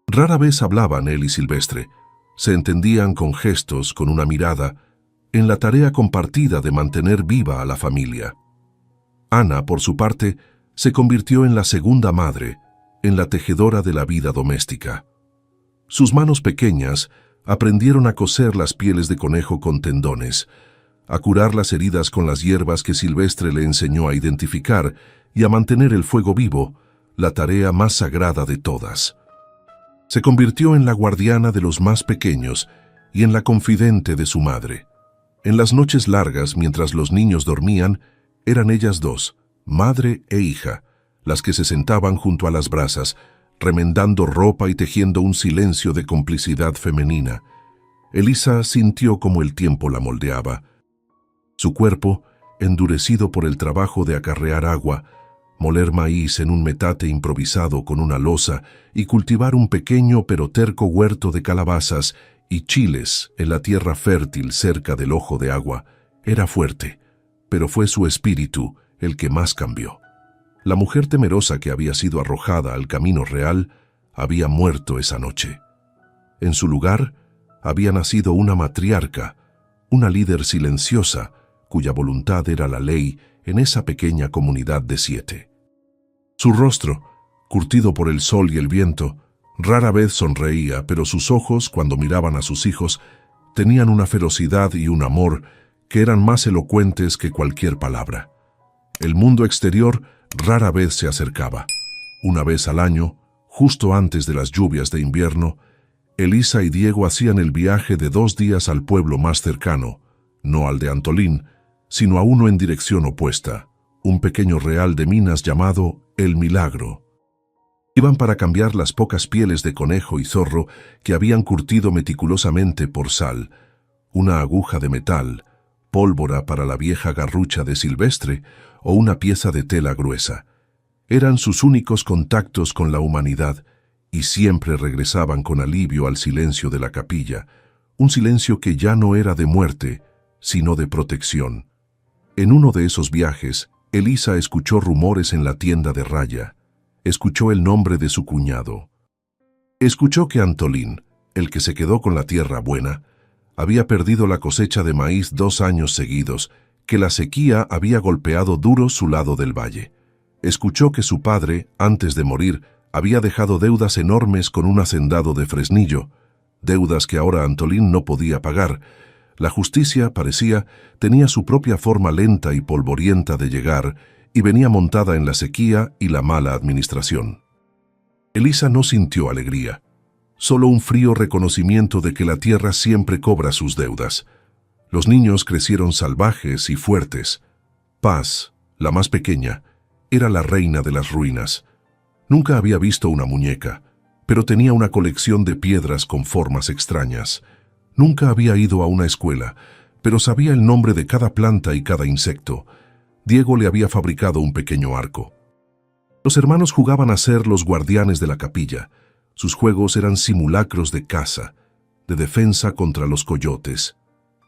Rara vez hablaban él y Silvestre, se entendían con gestos, con una mirada, en la tarea compartida de mantener viva a la familia. Ana, por su parte, se convirtió en la segunda madre, en la tejedora de la vida doméstica. Sus manos pequeñas aprendieron a coser las pieles de conejo con tendones, a curar las heridas con las hierbas que Silvestre le enseñó a identificar y a mantener el fuego vivo, la tarea más sagrada de todas. Se convirtió en la guardiana de los más pequeños y en la confidente de su madre. En las noches largas, mientras los niños dormían, eran ellas dos, madre e hija, las que se sentaban junto a las brasas, remendando ropa y tejiendo un silencio de complicidad femenina. Elisa sintió cómo el tiempo la moldeaba. Su cuerpo, endurecido por el trabajo de acarrear agua, moler maíz en un metate improvisado con una loza y cultivar un pequeño pero terco huerto de calabazas y chiles en la tierra fértil cerca del ojo de agua, era fuerte, pero fue su espíritu el que más cambió. La mujer temerosa que había sido arrojada al camino real había muerto esa noche. En su lugar había nacido una matriarca, una líder silenciosa, cuya voluntad era la ley en esa pequeña comunidad de 7. Su rostro, curtido por el sol y el viento, rara vez sonreía, pero sus ojos, cuando miraban a sus hijos, tenían una ferocidad y un amor que eran más elocuentes que cualquier palabra. El mundo exterior rara vez se acercaba. Una vez al año, justo antes de las lluvias de invierno, Elisa y Diego hacían el viaje de 2 días al pueblo más cercano, no al de Antolín, sino a uno en dirección opuesta, un pequeño real de minas llamado El Milagro. Iban para cambiar las pocas pieles de conejo y zorro que habían curtido meticulosamente por sal, una aguja de metal, pólvora para la vieja garrucha de Silvestre o una pieza de tela gruesa. Eran sus únicos contactos con la humanidad y siempre regresaban con alivio al silencio de la capilla, un silencio que ya no era de muerte, sino de protección. En uno de esos viajes, Elisa escuchó rumores en la tienda de Raya. Escuchó el nombre de su cuñado. Escuchó que Antolín, el que se quedó con la tierra buena, había perdido la cosecha de maíz 2 años seguidos, que la sequía había golpeado duro su lado del valle. Escuchó que su padre, antes de morir, había dejado deudas enormes con un hacendado de Fresnillo, deudas que ahora Antolín no podía pagar. La justicia, parecía, tenía su propia forma lenta y polvorienta de llegar y venía montada en la sequía y la mala administración. Elisa no sintió alegría. solo un frío reconocimiento de que la tierra siempre cobra sus deudas. Los niños crecieron salvajes y fuertes. Paz, la más pequeña, era la reina de las ruinas. Nunca había visto una muñeca, pero tenía una colección de piedras con formas extrañas. Nunca había ido a una escuela, pero sabía el nombre de cada planta y cada insecto. Diego le había fabricado un pequeño arco. Los hermanos jugaban a ser los guardianes de la capilla. Sus juegos eran simulacros de caza, de defensa contra los coyotes,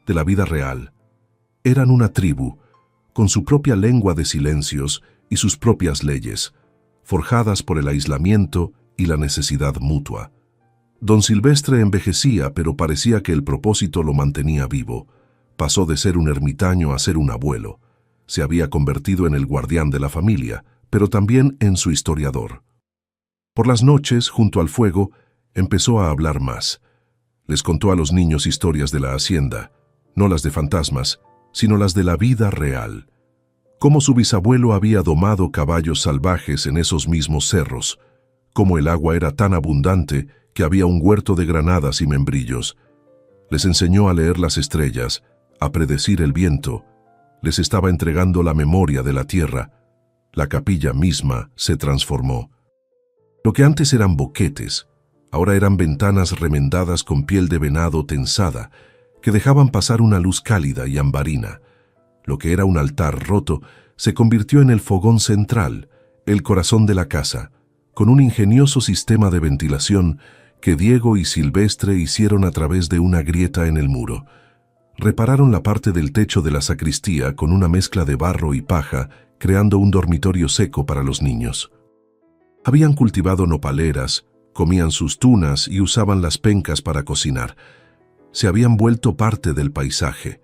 de la vida real. Eran una tribu, con su propia lengua de silencios y sus propias leyes, forjadas por el aislamiento y la necesidad mutua. Don Silvestre envejecía, pero parecía que el propósito lo mantenía vivo. Pasó de ser un ermitaño a ser un abuelo. Se había convertido en el guardián de la familia, pero también en su historiador. Por las noches, junto al fuego, empezó a hablar más. Les contó a los niños historias de la hacienda, no las de fantasmas, sino las de la vida real. Cómo su bisabuelo había domado caballos salvajes en esos mismos cerros, cómo el agua era tan abundante que había un huerto de granadas y membrillos. Les enseñó a leer las estrellas, a predecir el viento. Les estaba entregando la memoria de la tierra. La capilla misma se transformó. Lo que antes eran boquetes, ahora eran ventanas remendadas con piel de venado tensada, que dejaban pasar una luz cálida y ambarina. Lo que era un altar roto se convirtió en el fogón central, el corazón de la casa, con un ingenioso sistema de ventilación que Diego y Silvestre hicieron a través de una grieta en el muro. Repararon la parte del techo de la sacristía con una mezcla de barro y paja, creando un dormitorio seco para los niños. Habían cultivado nopaleras, comían sus tunas y usaban las pencas para cocinar. Se habían vuelto parte del paisaje.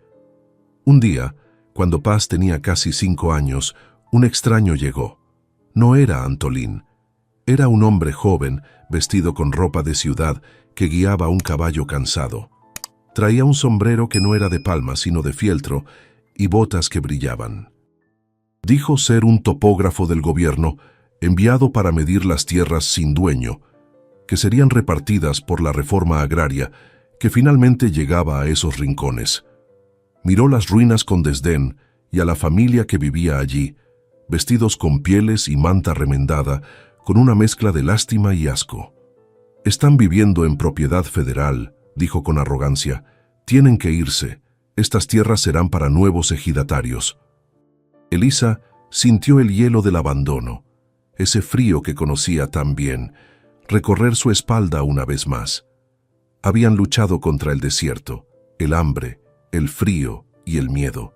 Un día, cuando Paz tenía casi 5 años, un extraño llegó. No era Antolín. Era un hombre joven, vestido con ropa de ciudad, que guiaba un caballo cansado. Traía un sombrero que no era de palma, sino de fieltro, y botas que brillaban. Dijo ser un topógrafo del gobierno, enviado para medir las tierras sin dueño, que serían repartidas por la reforma agraria, que finalmente llegaba a esos rincones. Miró las ruinas con desdén y a la familia que vivía allí, vestidos con pieles y manta remendada, con una mezcla de lástima y asco. «Están viviendo en propiedad federal», dijo con arrogancia. «Tienen que irse. Estas tierras serán para nuevos ejidatarios». Elisa sintió el hielo del abandono, ese frío que conocía tan bien, recorrer su espalda una vez más. Habían luchado contra el desierto, el hambre, el frío y el miedo.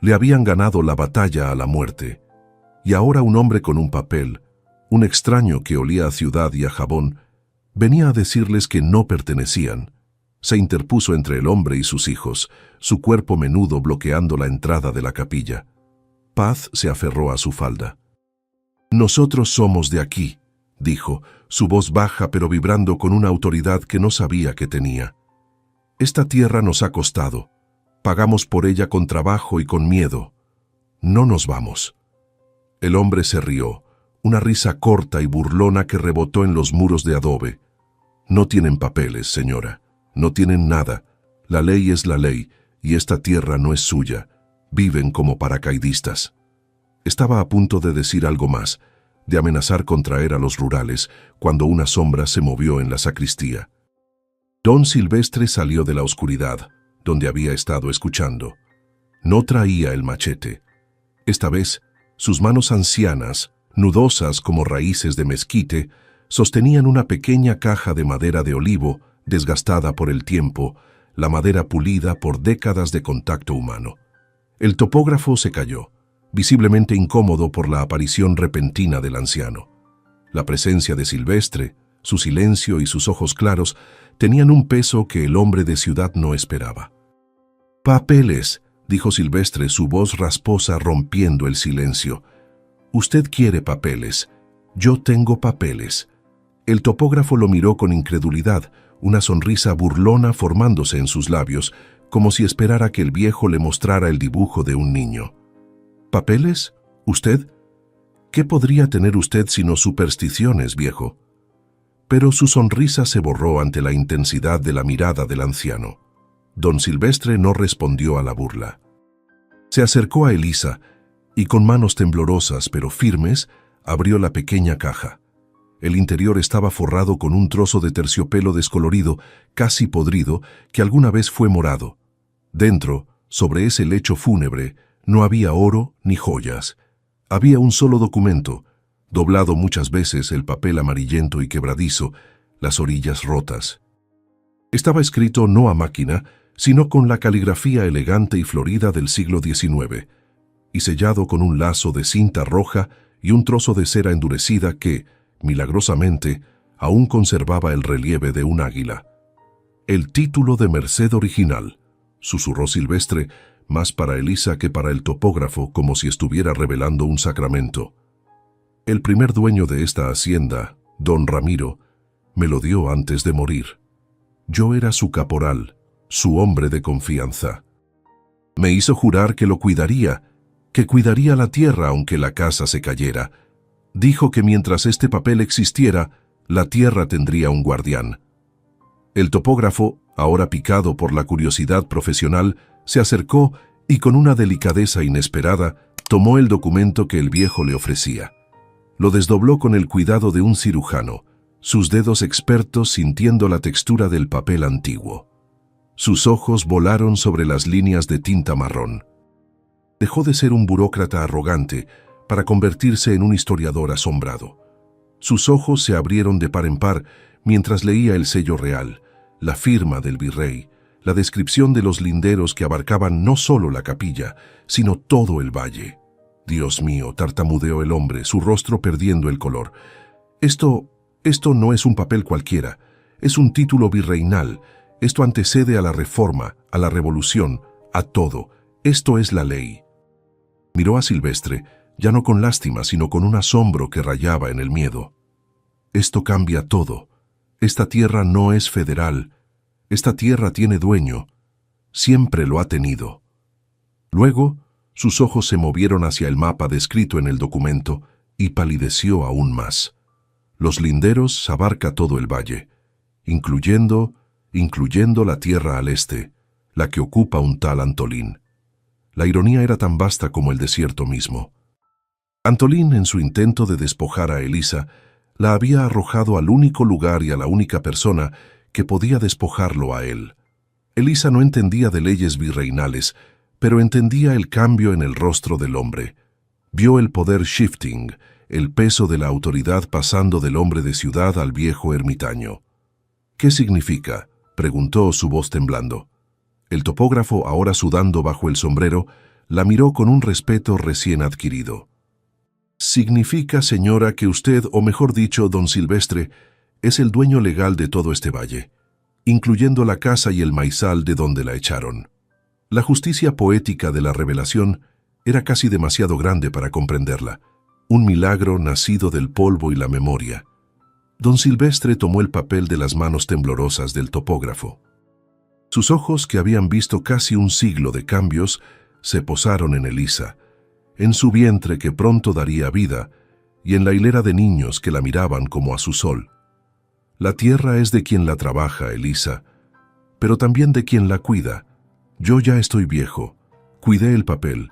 Le habían ganado la batalla a la muerte. Y ahora un hombre con un papel, un extraño que olía a ciudad y a jabón, venía a decirles que no pertenecían. Se interpuso entre el hombre y sus hijos, su cuerpo menudo bloqueando la entrada de la capilla. Paz se aferró a su falda. «Nosotros somos de aquí», dijo, su voz baja pero vibrando con una autoridad que no sabía que tenía. «Esta tierra nos ha costado. Pagamos por ella con trabajo y con miedo. No nos vamos». El hombre se rió, una risa corta y burlona que rebotó en los muros de adobe. «No tienen papeles, señora. No tienen nada. La ley es la ley, y esta tierra no es suya. Viven como paracaidistas». Estaba a punto de decir algo más, de amenazar con traer a los rurales, cuando una sombra se movió en la sacristía. Don Silvestre salió de la oscuridad, donde había estado escuchando. No traía el machete. Esta vez, sus manos ancianas, nudosas como raíces de mezquite, sostenían una pequeña caja de madera de olivo, desgastada por el tiempo, la madera pulida por décadas de contacto humano. El topógrafo se calló, visiblemente incómodo por la aparición repentina del anciano. La presencia de Silvestre, su silencio y sus ojos claros tenían un peso que el hombre de ciudad no esperaba. «Papeles», dijo Silvestre, su voz rasposa rompiendo el silencio. «Usted quiere papeles. Yo tengo papeles». El topógrafo lo miró con incredulidad, una sonrisa burlona formándose en sus labios, como si esperara que el viejo le mostrara el dibujo de un niño. «¿Papeles? ¿Usted? ¿Qué podría tener usted sino supersticiones, viejo?» Pero su sonrisa se borró ante la intensidad de la mirada del anciano. Don Silvestre no respondió a la burla. Se acercó a Elisa y con manos temblorosas pero firmes abrió la pequeña caja. El interior estaba forrado con un trozo de terciopelo descolorido, casi podrido, que alguna vez fue morado. Dentro, sobre ese lecho fúnebre, no había oro ni joyas. Había un solo documento, doblado muchas veces el papel amarillento y quebradizo, las orillas rotas. Estaba escrito no a máquina, sino con la caligrafía elegante y florida del siglo XIX, y sellado con un lazo de cinta roja y un trozo de cera endurecida que, milagrosamente, aún conservaba el relieve de un águila. «El título de merced original», susurró Silvestre, más para Elisa que para el topógrafo, como si estuviera revelando un sacramento. «El primer dueño de esta hacienda, don Ramiro, me lo dio antes de morir. Yo era su caporal, su hombre de confianza. Me hizo jurar que lo cuidaría, que cuidaría la tierra aunque la casa se cayera. Dijo que mientras este papel existiera, la tierra tendría un guardián». El topógrafo, ahora picado por la curiosidad profesional, se acercó y con una delicadeza inesperada tomó el documento que el viejo le ofrecía. Lo desdobló con el cuidado de un cirujano, sus dedos expertos sintiendo la textura del papel antiguo. Sus ojos volaron sobre las líneas de tinta marrón. Dejó de ser un burócrata arrogante para convertirse en un historiador asombrado. Sus ojos se abrieron de par en par mientras leía el sello real, la firma del virrey, la descripción de los linderos que abarcaban no solo la capilla, sino todo el valle. «Dios mío», tartamudeó el hombre, su rostro perdiendo el color. Esto no es un papel cualquiera, es un título virreinal. Esto antecede a la reforma, a la revolución, a todo. Esto es la ley». Miró a Silvestre, ya no con lástima, sino con un asombro que rayaba en el miedo. «Esto cambia todo. Esta tierra no es federal. Esta tierra tiene dueño. Siempre lo ha tenido». Luego, sus ojos se movieron hacia el mapa descrito en el documento y palideció aún más. Los linderos abarca todo el valle, incluyendo la tierra al este, la que ocupa un tal Antolín. La ironía era tan vasta como el desierto mismo. Antolín, en su intento de despojar a Elisa, la había arrojado al único lugar y a la única persona que podía despojarlo a él. Elisa no entendía de leyes virreinales, pero entendía el cambio en el rostro del hombre. Vio el poder shifting, el peso de la autoridad pasando del hombre de ciudad al viejo ermitaño. «¿Qué significa?», preguntó, su voz temblando. El topógrafo, ahora sudando bajo el sombrero, la miró con un respeto recién adquirido. «Significa, señora, que usted, o mejor dicho, don Silvestre, es el dueño legal de todo este valle, incluyendo la casa y el maizal de donde la echaron». La justicia poética de la revelación era casi demasiado grande para comprenderla, un milagro nacido del polvo y la memoria. Don Silvestre tomó el papel de las manos temblorosas del topógrafo. Sus ojos, que habían visto casi un siglo de cambios, se posaron en Elisa, en su vientre que pronto daría vida, y en la hilera de niños que la miraban como a su sol. «La tierra es de quien la trabaja, Elisa, pero también de quien la cuida. Yo ya estoy viejo. Cuidé el papel.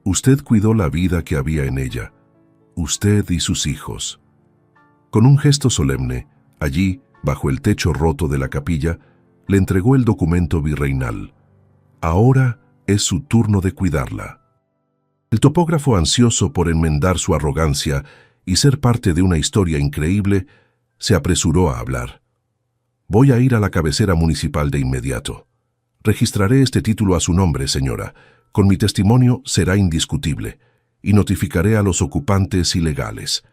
Usted cuidó la vida que había en ella. Usted y sus hijos». Con un gesto solemne, allí, bajo el techo roto de la capilla, le entregó el documento virreinal. Ahora es su turno de cuidarla. El topógrafo, ansioso por enmendar su arrogancia y ser parte de una historia increíble, se apresuró a hablar. «Voy a ir a la cabecera municipal de inmediato. Registraré este título a su nombre, señora. Con mi testimonio será indiscutible, y notificaré a los ocupantes ilegales».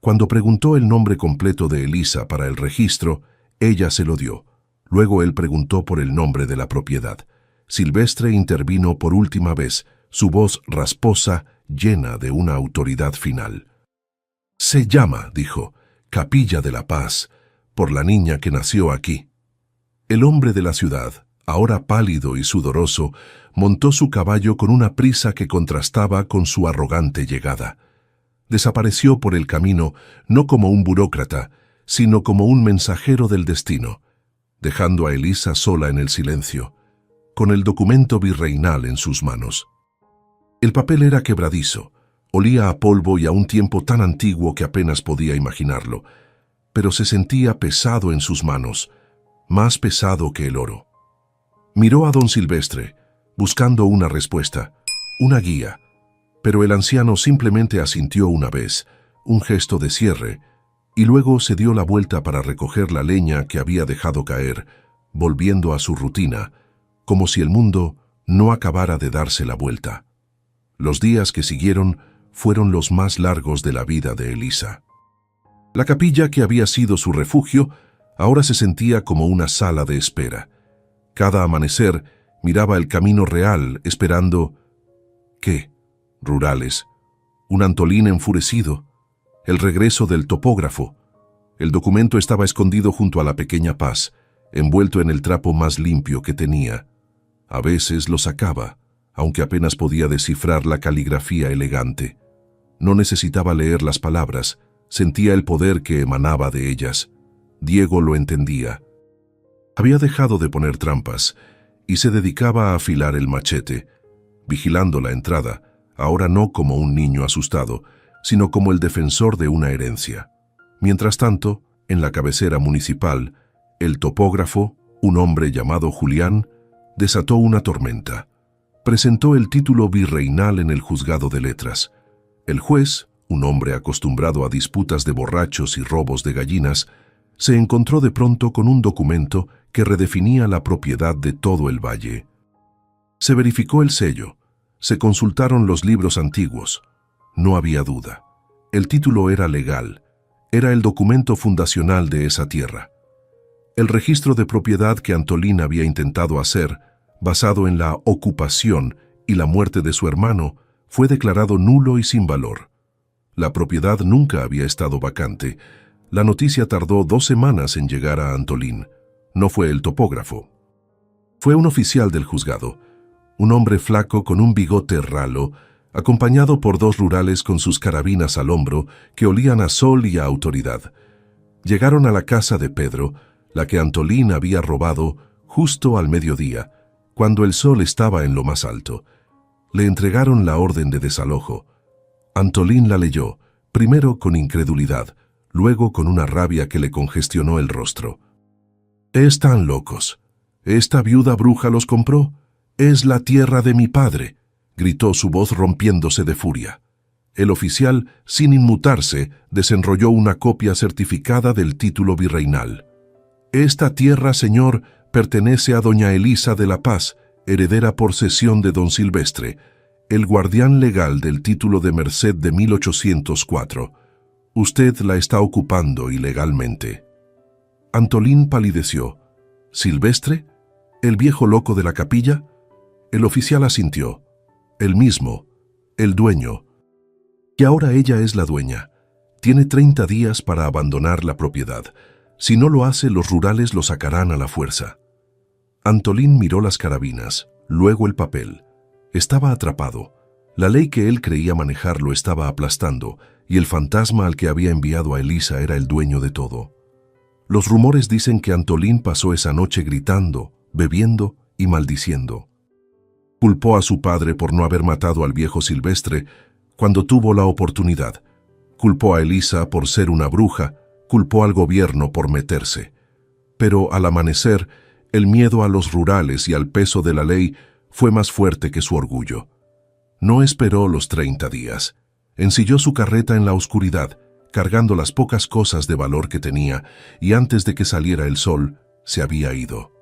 Cuando preguntó el nombre completo de Elisa para el registro, ella se lo dio. Luego él preguntó por el nombre de la propiedad. Silvestre intervino por última vez, su voz rasposa, llena de una autoridad final. «Se llama», dijo, «Capilla de la Paz, por la niña que nació aquí». El hombre de la ciudad, ahora pálido y sudoroso, montó su caballo con una prisa que contrastaba con su arrogante llegada. Desapareció por el camino no como un burócrata, sino como un mensajero del destino, dejando a Elisa sola en el silencio, con el documento virreinal en sus manos. El papel era quebradizo, olía a polvo y a un tiempo tan antiguo que apenas podía imaginarlo, pero se sentía pesado en sus manos, más pesado que el oro. Miró a don Silvestre, buscando una respuesta, una guía, pero el anciano simplemente asintió una vez, un gesto de cierre, y luego se dio la vuelta para recoger la leña que había dejado caer, volviendo a su rutina, como si el mundo no acabara de darse la vuelta. Los días que siguieron fueron los más largos de la vida de Elisa. La capilla que había sido su refugio ahora se sentía como una sala de espera. Cada amanecer miraba el camino real esperando... ¿Qué? Rurales. Un Antolín enfurecido. El regreso del topógrafo. El documento estaba escondido junto a la pequeña Paz, envuelto en el trapo más limpio que tenía. A veces lo sacaba, aunque apenas podía descifrar la caligrafía elegante. No necesitaba leer las palabras, sentía el poder que emanaba de ellas. Diego lo entendía. Había dejado de poner trampas y se dedicaba a afilar el machete, vigilando la entrada, ahora no como un niño asustado, sino como el defensor de una herencia. Mientras tanto, en la cabecera municipal, el topógrafo, un hombre llamado Julián, desató una tormenta. Presentó el título virreinal en el juzgado de letras. El juez, un hombre acostumbrado a disputas de borrachos y robos de gallinas, se encontró de pronto con un documento que redefinía la propiedad de todo el valle. Se verificó el sello, se consultaron los libros antiguos. No había duda. El título era legal, era el documento fundacional de esa tierra. El registro de propiedad que Antolín había intentado hacer, basado en la ocupación y la muerte de su hermano, fue declarado nulo y sin valor. La propiedad nunca había estado vacante. La noticia tardó 2 semanas en llegar a Antolín. No fue el topógrafo. Fue un oficial del juzgado, un hombre flaco con un bigote ralo, acompañado por 2 rurales con sus carabinas al hombro que olían a sol y a autoridad. Llegaron a la casa de Pedro, la que Antolín había robado, justo al mediodía, cuando el sol estaba en lo más alto. Le entregaron la orden de desalojo. Antolín la leyó, primero con incredulidad, luego con una rabia que le congestionó el rostro. «Están locos. ¿Esta viuda bruja los compró? Es la tierra de mi padre», gritó su voz rompiéndose de furia. El oficial, sin inmutarse, desenrolló una copia certificada del título virreinal. «Esta tierra, señor, pertenece a doña Elisa de la Paz, heredera por cesión de don Silvestre, el guardián legal del título de merced de 1804. Usted la está ocupando ilegalmente». Antolín palideció. «¿Silvestre? ¿El viejo loco de la capilla?» El oficial asintió. «El mismo, el dueño. Y ahora ella es la dueña. Tiene 30 días para abandonar la propiedad. Si no lo hace, los rurales lo sacarán a la fuerza». Antolín miró las carabinas, luego el papel. Estaba atrapado. La ley que él creía manejar lo estaba aplastando, y el fantasma al que había enviado a Elisa era el dueño de todo. Los rumores dicen que Antolín pasó esa noche gritando, bebiendo y maldiciendo. Culpó a su padre por no haber matado al viejo Silvestre cuando tuvo la oportunidad. Culpó a Elisa por ser una bruja, culpó al gobierno por meterse. Pero al amanecer, el miedo a los rurales y al peso de la ley fue más fuerte que su orgullo. No esperó los 30 días. Ensilló su carreta en la oscuridad, cargando las pocas cosas de valor que tenía, y antes de que saliera el sol, se había ido.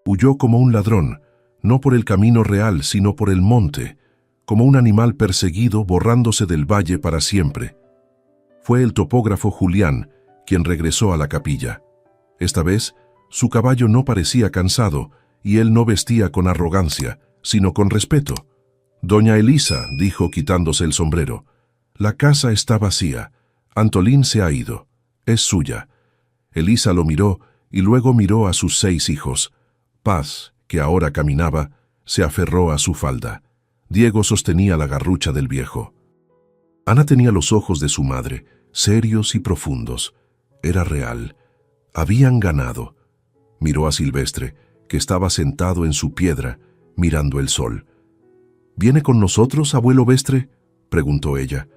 Huyó como un ladrón, no por el camino real, sino por el monte, como un animal perseguido borrándose del valle para siempre. Fue el topógrafo Julián quien regresó a la capilla. Esta vez, su caballo no parecía cansado, y él no vestía con arrogancia, sino con respeto. «Doña Elisa», dijo quitándose el sombrero, «la casa está vacía. Antolín se ha ido. Es suya». Elisa lo miró y luego miró a sus 6 hijos. Paz, que ahora caminaba, se aferró a su falda. Diego sostenía la garrucha del viejo. Ana tenía los ojos de su madre, serios y profundos. Era real. Habían ganado. Miró a Silvestre, que estaba sentado en su piedra, mirando el sol. ¿Viene con nosotros, abuelo Vestre?, preguntó ella.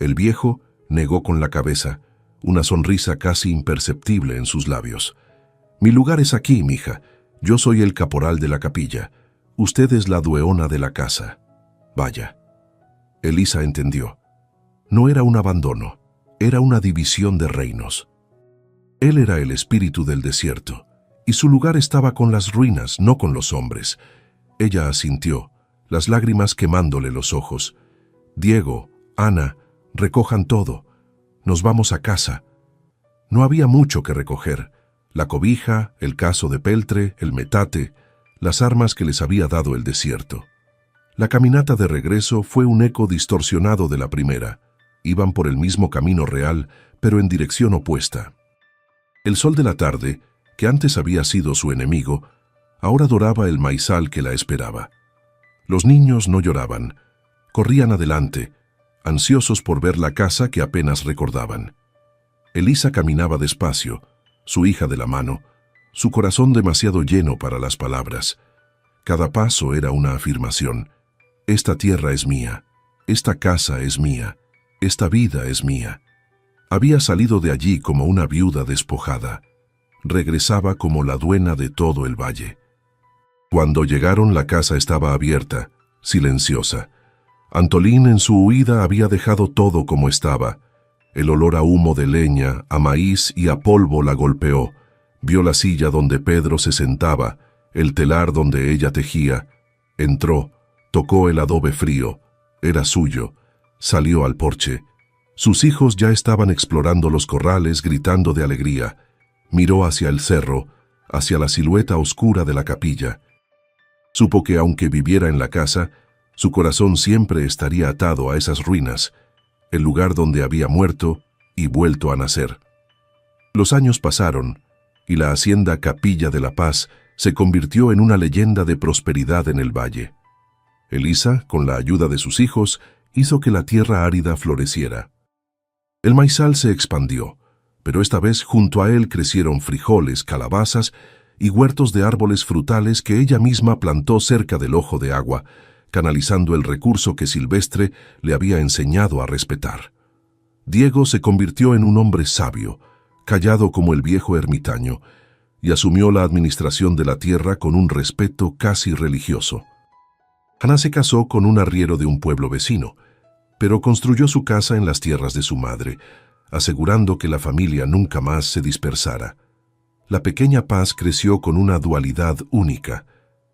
El viejo negó con la cabeza, una sonrisa casi imperceptible en sus labios. Mi lugar es aquí, mija. Yo soy el caporal de la capilla. Usted es la dueona de la casa. Vaya. Elisa entendió. No era un abandono, era una división de reinos. Él era el espíritu del desierto, y su lugar estaba con las ruinas, no con los hombres. Ella asintió, las lágrimas quemándole los ojos. Diego, Ana, recojan todo. Nos vamos a casa. No había mucho que recoger. La cobija, el caso de peltre, el metate, las armas que les había dado el desierto. La caminata de regreso fue un eco distorsionado de la primera. Iban por el mismo camino real, pero en dirección opuesta. El sol de la tarde, que antes había sido su enemigo, ahora doraba el maizal que la esperaba. Los niños no lloraban, corrían adelante, ansiosos por ver la casa que apenas recordaban. Elisa caminaba despacio, su hija de la mano, su corazón demasiado lleno para las palabras. Cada paso era una afirmación. Esta tierra es mía, esta casa es mía, esta vida es mía. Había salido de allí como una viuda despojada. Regresaba como la dueña de todo el valle. Cuando llegaron, la casa estaba abierta, silenciosa. Antolín en su huida había dejado todo como estaba. El olor a humo de leña, a maíz y a polvo la golpeó. Vio la silla donde Pedro se sentaba, el telar donde ella tejía. Entró, tocó el adobe frío. Era suyo. Salió al porche. Sus hijos ya estaban explorando los corrales, gritando de alegría. Miró hacia el cerro, hacia la silueta oscura de la capilla. Supo que aunque viviera en la casa, su corazón siempre estaría atado a esas ruinas, el lugar donde había muerto y vuelto a nacer. Los años pasaron, y la hacienda Capilla de la Paz se convirtió en una leyenda de prosperidad en el valle. Elisa, con la ayuda de sus hijos, hizo que la tierra árida floreciera. El maizal se expandió, pero esta vez junto a él crecieron frijoles, calabazas y huertos de árboles frutales que ella misma plantó cerca del ojo de agua, canalizando el recurso que Silvestre le había enseñado a respetar. Diego se convirtió en un hombre sabio, callado como el viejo ermitaño, y asumió la administración de la tierra con un respeto casi religioso. Ana se casó con un arriero de un pueblo vecino, pero construyó su casa en las tierras de su madre, asegurando que la familia nunca más se dispersara. La pequeña Paz creció con una dualidad única.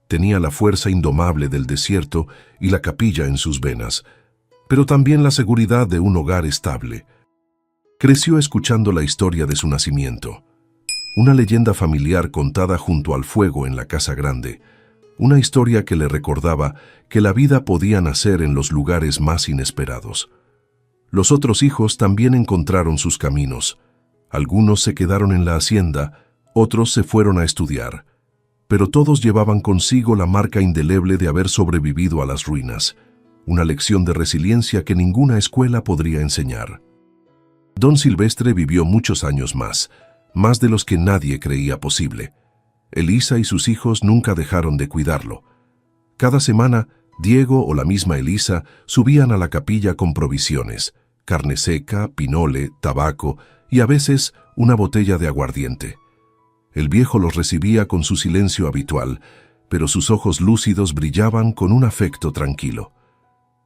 Tenía la fuerza indomable del desierto y la capilla en sus venas, pero también la seguridad de un hogar estable. Creció escuchando la historia de su nacimiento, una leyenda familiar contada junto al fuego en la casa grande, una historia que le recordaba que la vida podía nacer en los lugares más inesperados. Los otros hijos también encontraron sus caminos. Algunos se quedaron en la hacienda, otros se fueron a estudiar, pero todos llevaban consigo la marca indeleble de haber sobrevivido a las ruinas, una lección de resiliencia que ninguna escuela podría enseñar. Don Silvestre vivió muchos años más de los que nadie creía posible. Elisa y sus hijos nunca dejaron de cuidarlo. Cada semana, Diego o la misma Elisa subían a la capilla con provisiones, carne seca, pinole, tabaco y a veces una botella de aguardiente. El viejo los recibía con su silencio habitual, pero sus ojos lúcidos brillaban con un afecto tranquilo.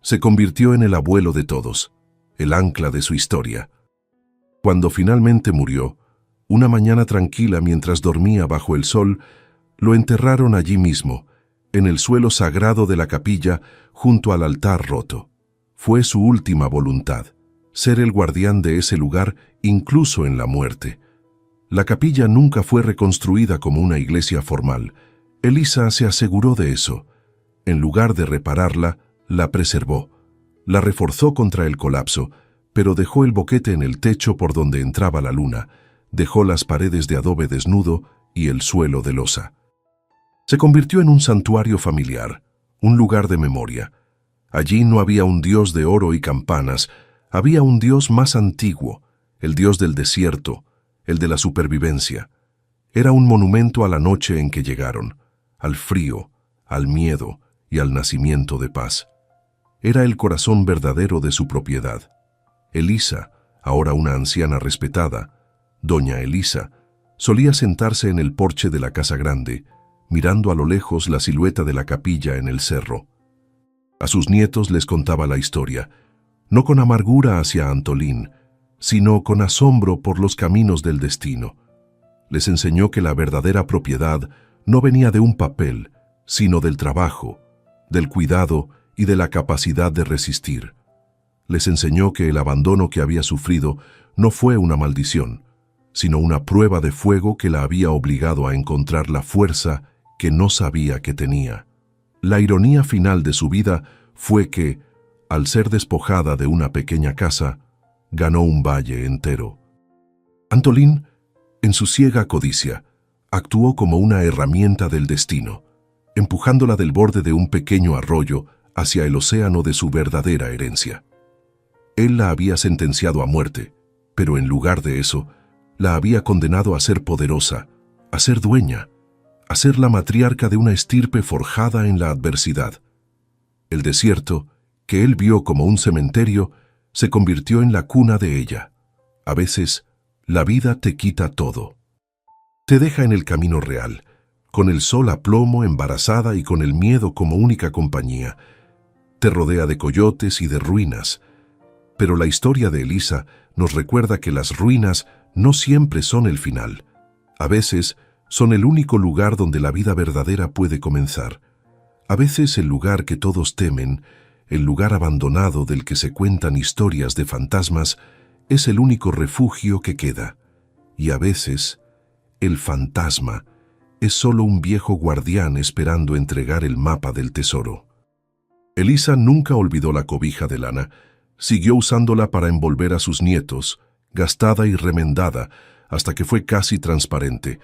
Se convirtió en el abuelo de todos, el ancla de su historia. Cuando finalmente murió, una mañana tranquila mientras dormía bajo el sol, lo enterraron allí mismo, en el suelo sagrado de la capilla, junto al altar roto. Fue su última voluntad, ser el guardián de ese lugar incluso en la muerte. La capilla nunca fue reconstruida como una iglesia formal. Elisa se aseguró de eso. En lugar de repararla, la preservó. La reforzó contra el colapso, pero dejó el boquete en el techo por donde entraba la luna. Dejó las paredes de adobe desnudo y el suelo de losa. Se convirtió en un santuario familiar, un lugar de memoria. Allí no había un dios de oro y campanas, había un dios más antiguo, el dios del desierto, el de la supervivencia. Era un monumento a la noche en que llegaron, al frío, al miedo y al nacimiento de paz. Era el corazón verdadero de su propiedad. Elisa, ahora una anciana respetada, doña Elisa, solía sentarse en el porche de la casa grande, mirando a lo lejos la silueta de la capilla en el cerro. A sus nietos les contaba la historia, no con amargura hacia Antolín, sino con asombro por los caminos del destino. Les enseñó que la verdadera propiedad no venía de un papel, sino del trabajo, del cuidado y de la capacidad de resistir. Les enseñó que el abandono que había sufrido no fue una maldición, sino una prueba de fuego que la había obligado a encontrar la fuerza que no sabía que tenía. La ironía final de su vida fue que, al ser despojada de una pequeña casa, ganó un valle entero. Antolín, en su ciega codicia, actuó como una herramienta del destino, empujándola del borde de un pequeño arroyo hacia el océano de su verdadera herencia. Él la había sentenciado a muerte, pero en lugar de eso, la había condenado a ser poderosa, a ser dueña, a ser la matriarca de una estirpe forjada en la adversidad. El desierto, que él vio como un cementerio, se convirtió en la cuna de ella. A veces, la vida te quita todo. Te deja en el camino real, con el sol a plomo, embarazada y con el miedo como única compañía. Te rodea de coyotes y de ruinas. Pero la historia de Elisa nos recuerda que las ruinas no siempre son el final. A veces son el único lugar donde la vida verdadera puede comenzar. A veces el lugar que todos temen, el lugar abandonado del que se cuentan historias de fantasmas, es el único refugio que queda. Y a veces, el fantasma es solo un viejo guardián esperando entregar el mapa del tesoro. Elisa nunca olvidó la cobija de lana, siguió usándola para envolver a sus nietos, gastada y remendada, hasta que fue casi transparente.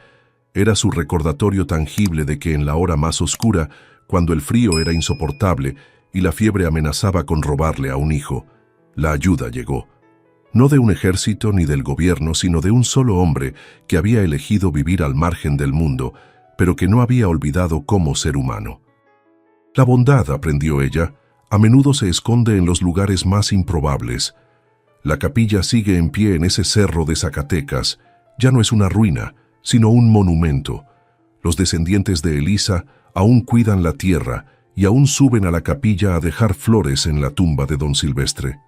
Era su recordatorio tangible de que en la hora más oscura, cuando el frío era insoportable y la fiebre amenazaba con robarle a un hijo, la ayuda llegó. No de un ejército ni del gobierno, sino de un solo hombre que había elegido vivir al margen del mundo, pero que no había olvidado cómo ser humano. La bondad, aprendió ella, a menudo se esconde en los lugares más improbables. La capilla sigue en pie en ese cerro de Zacatecas. Ya no es una ruina, sino un monumento. Los descendientes de Elisa aún cuidan la tierra y aún suben a la capilla a dejar flores en la tumba de don Silvestre.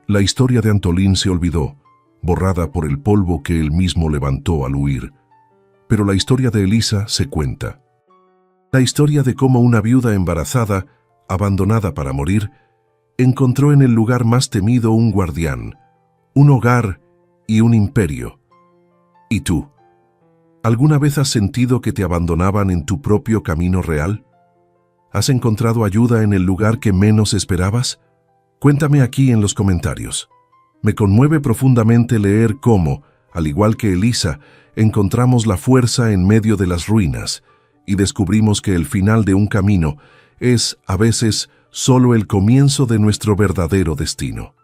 La historia de Antolín se olvidó, borrada por el polvo que él mismo levantó al huir. Pero la historia de Elisa se cuenta. La historia de cómo una viuda embarazada, abandonada para morir, encontró en el lugar más temido un guardián, un hogar y un imperio. ¿Y tú? ¿Alguna vez has sentido que te abandonaban en tu propio camino real? ¿Has encontrado ayuda en el lugar que menos esperabas? Cuéntame aquí en los comentarios. Me conmueve profundamente leer cómo, al igual que Elisa, encontramos la fuerza en medio de las ruinas y descubrimos que el final de un camino es, a veces, solo el comienzo de nuestro verdadero destino.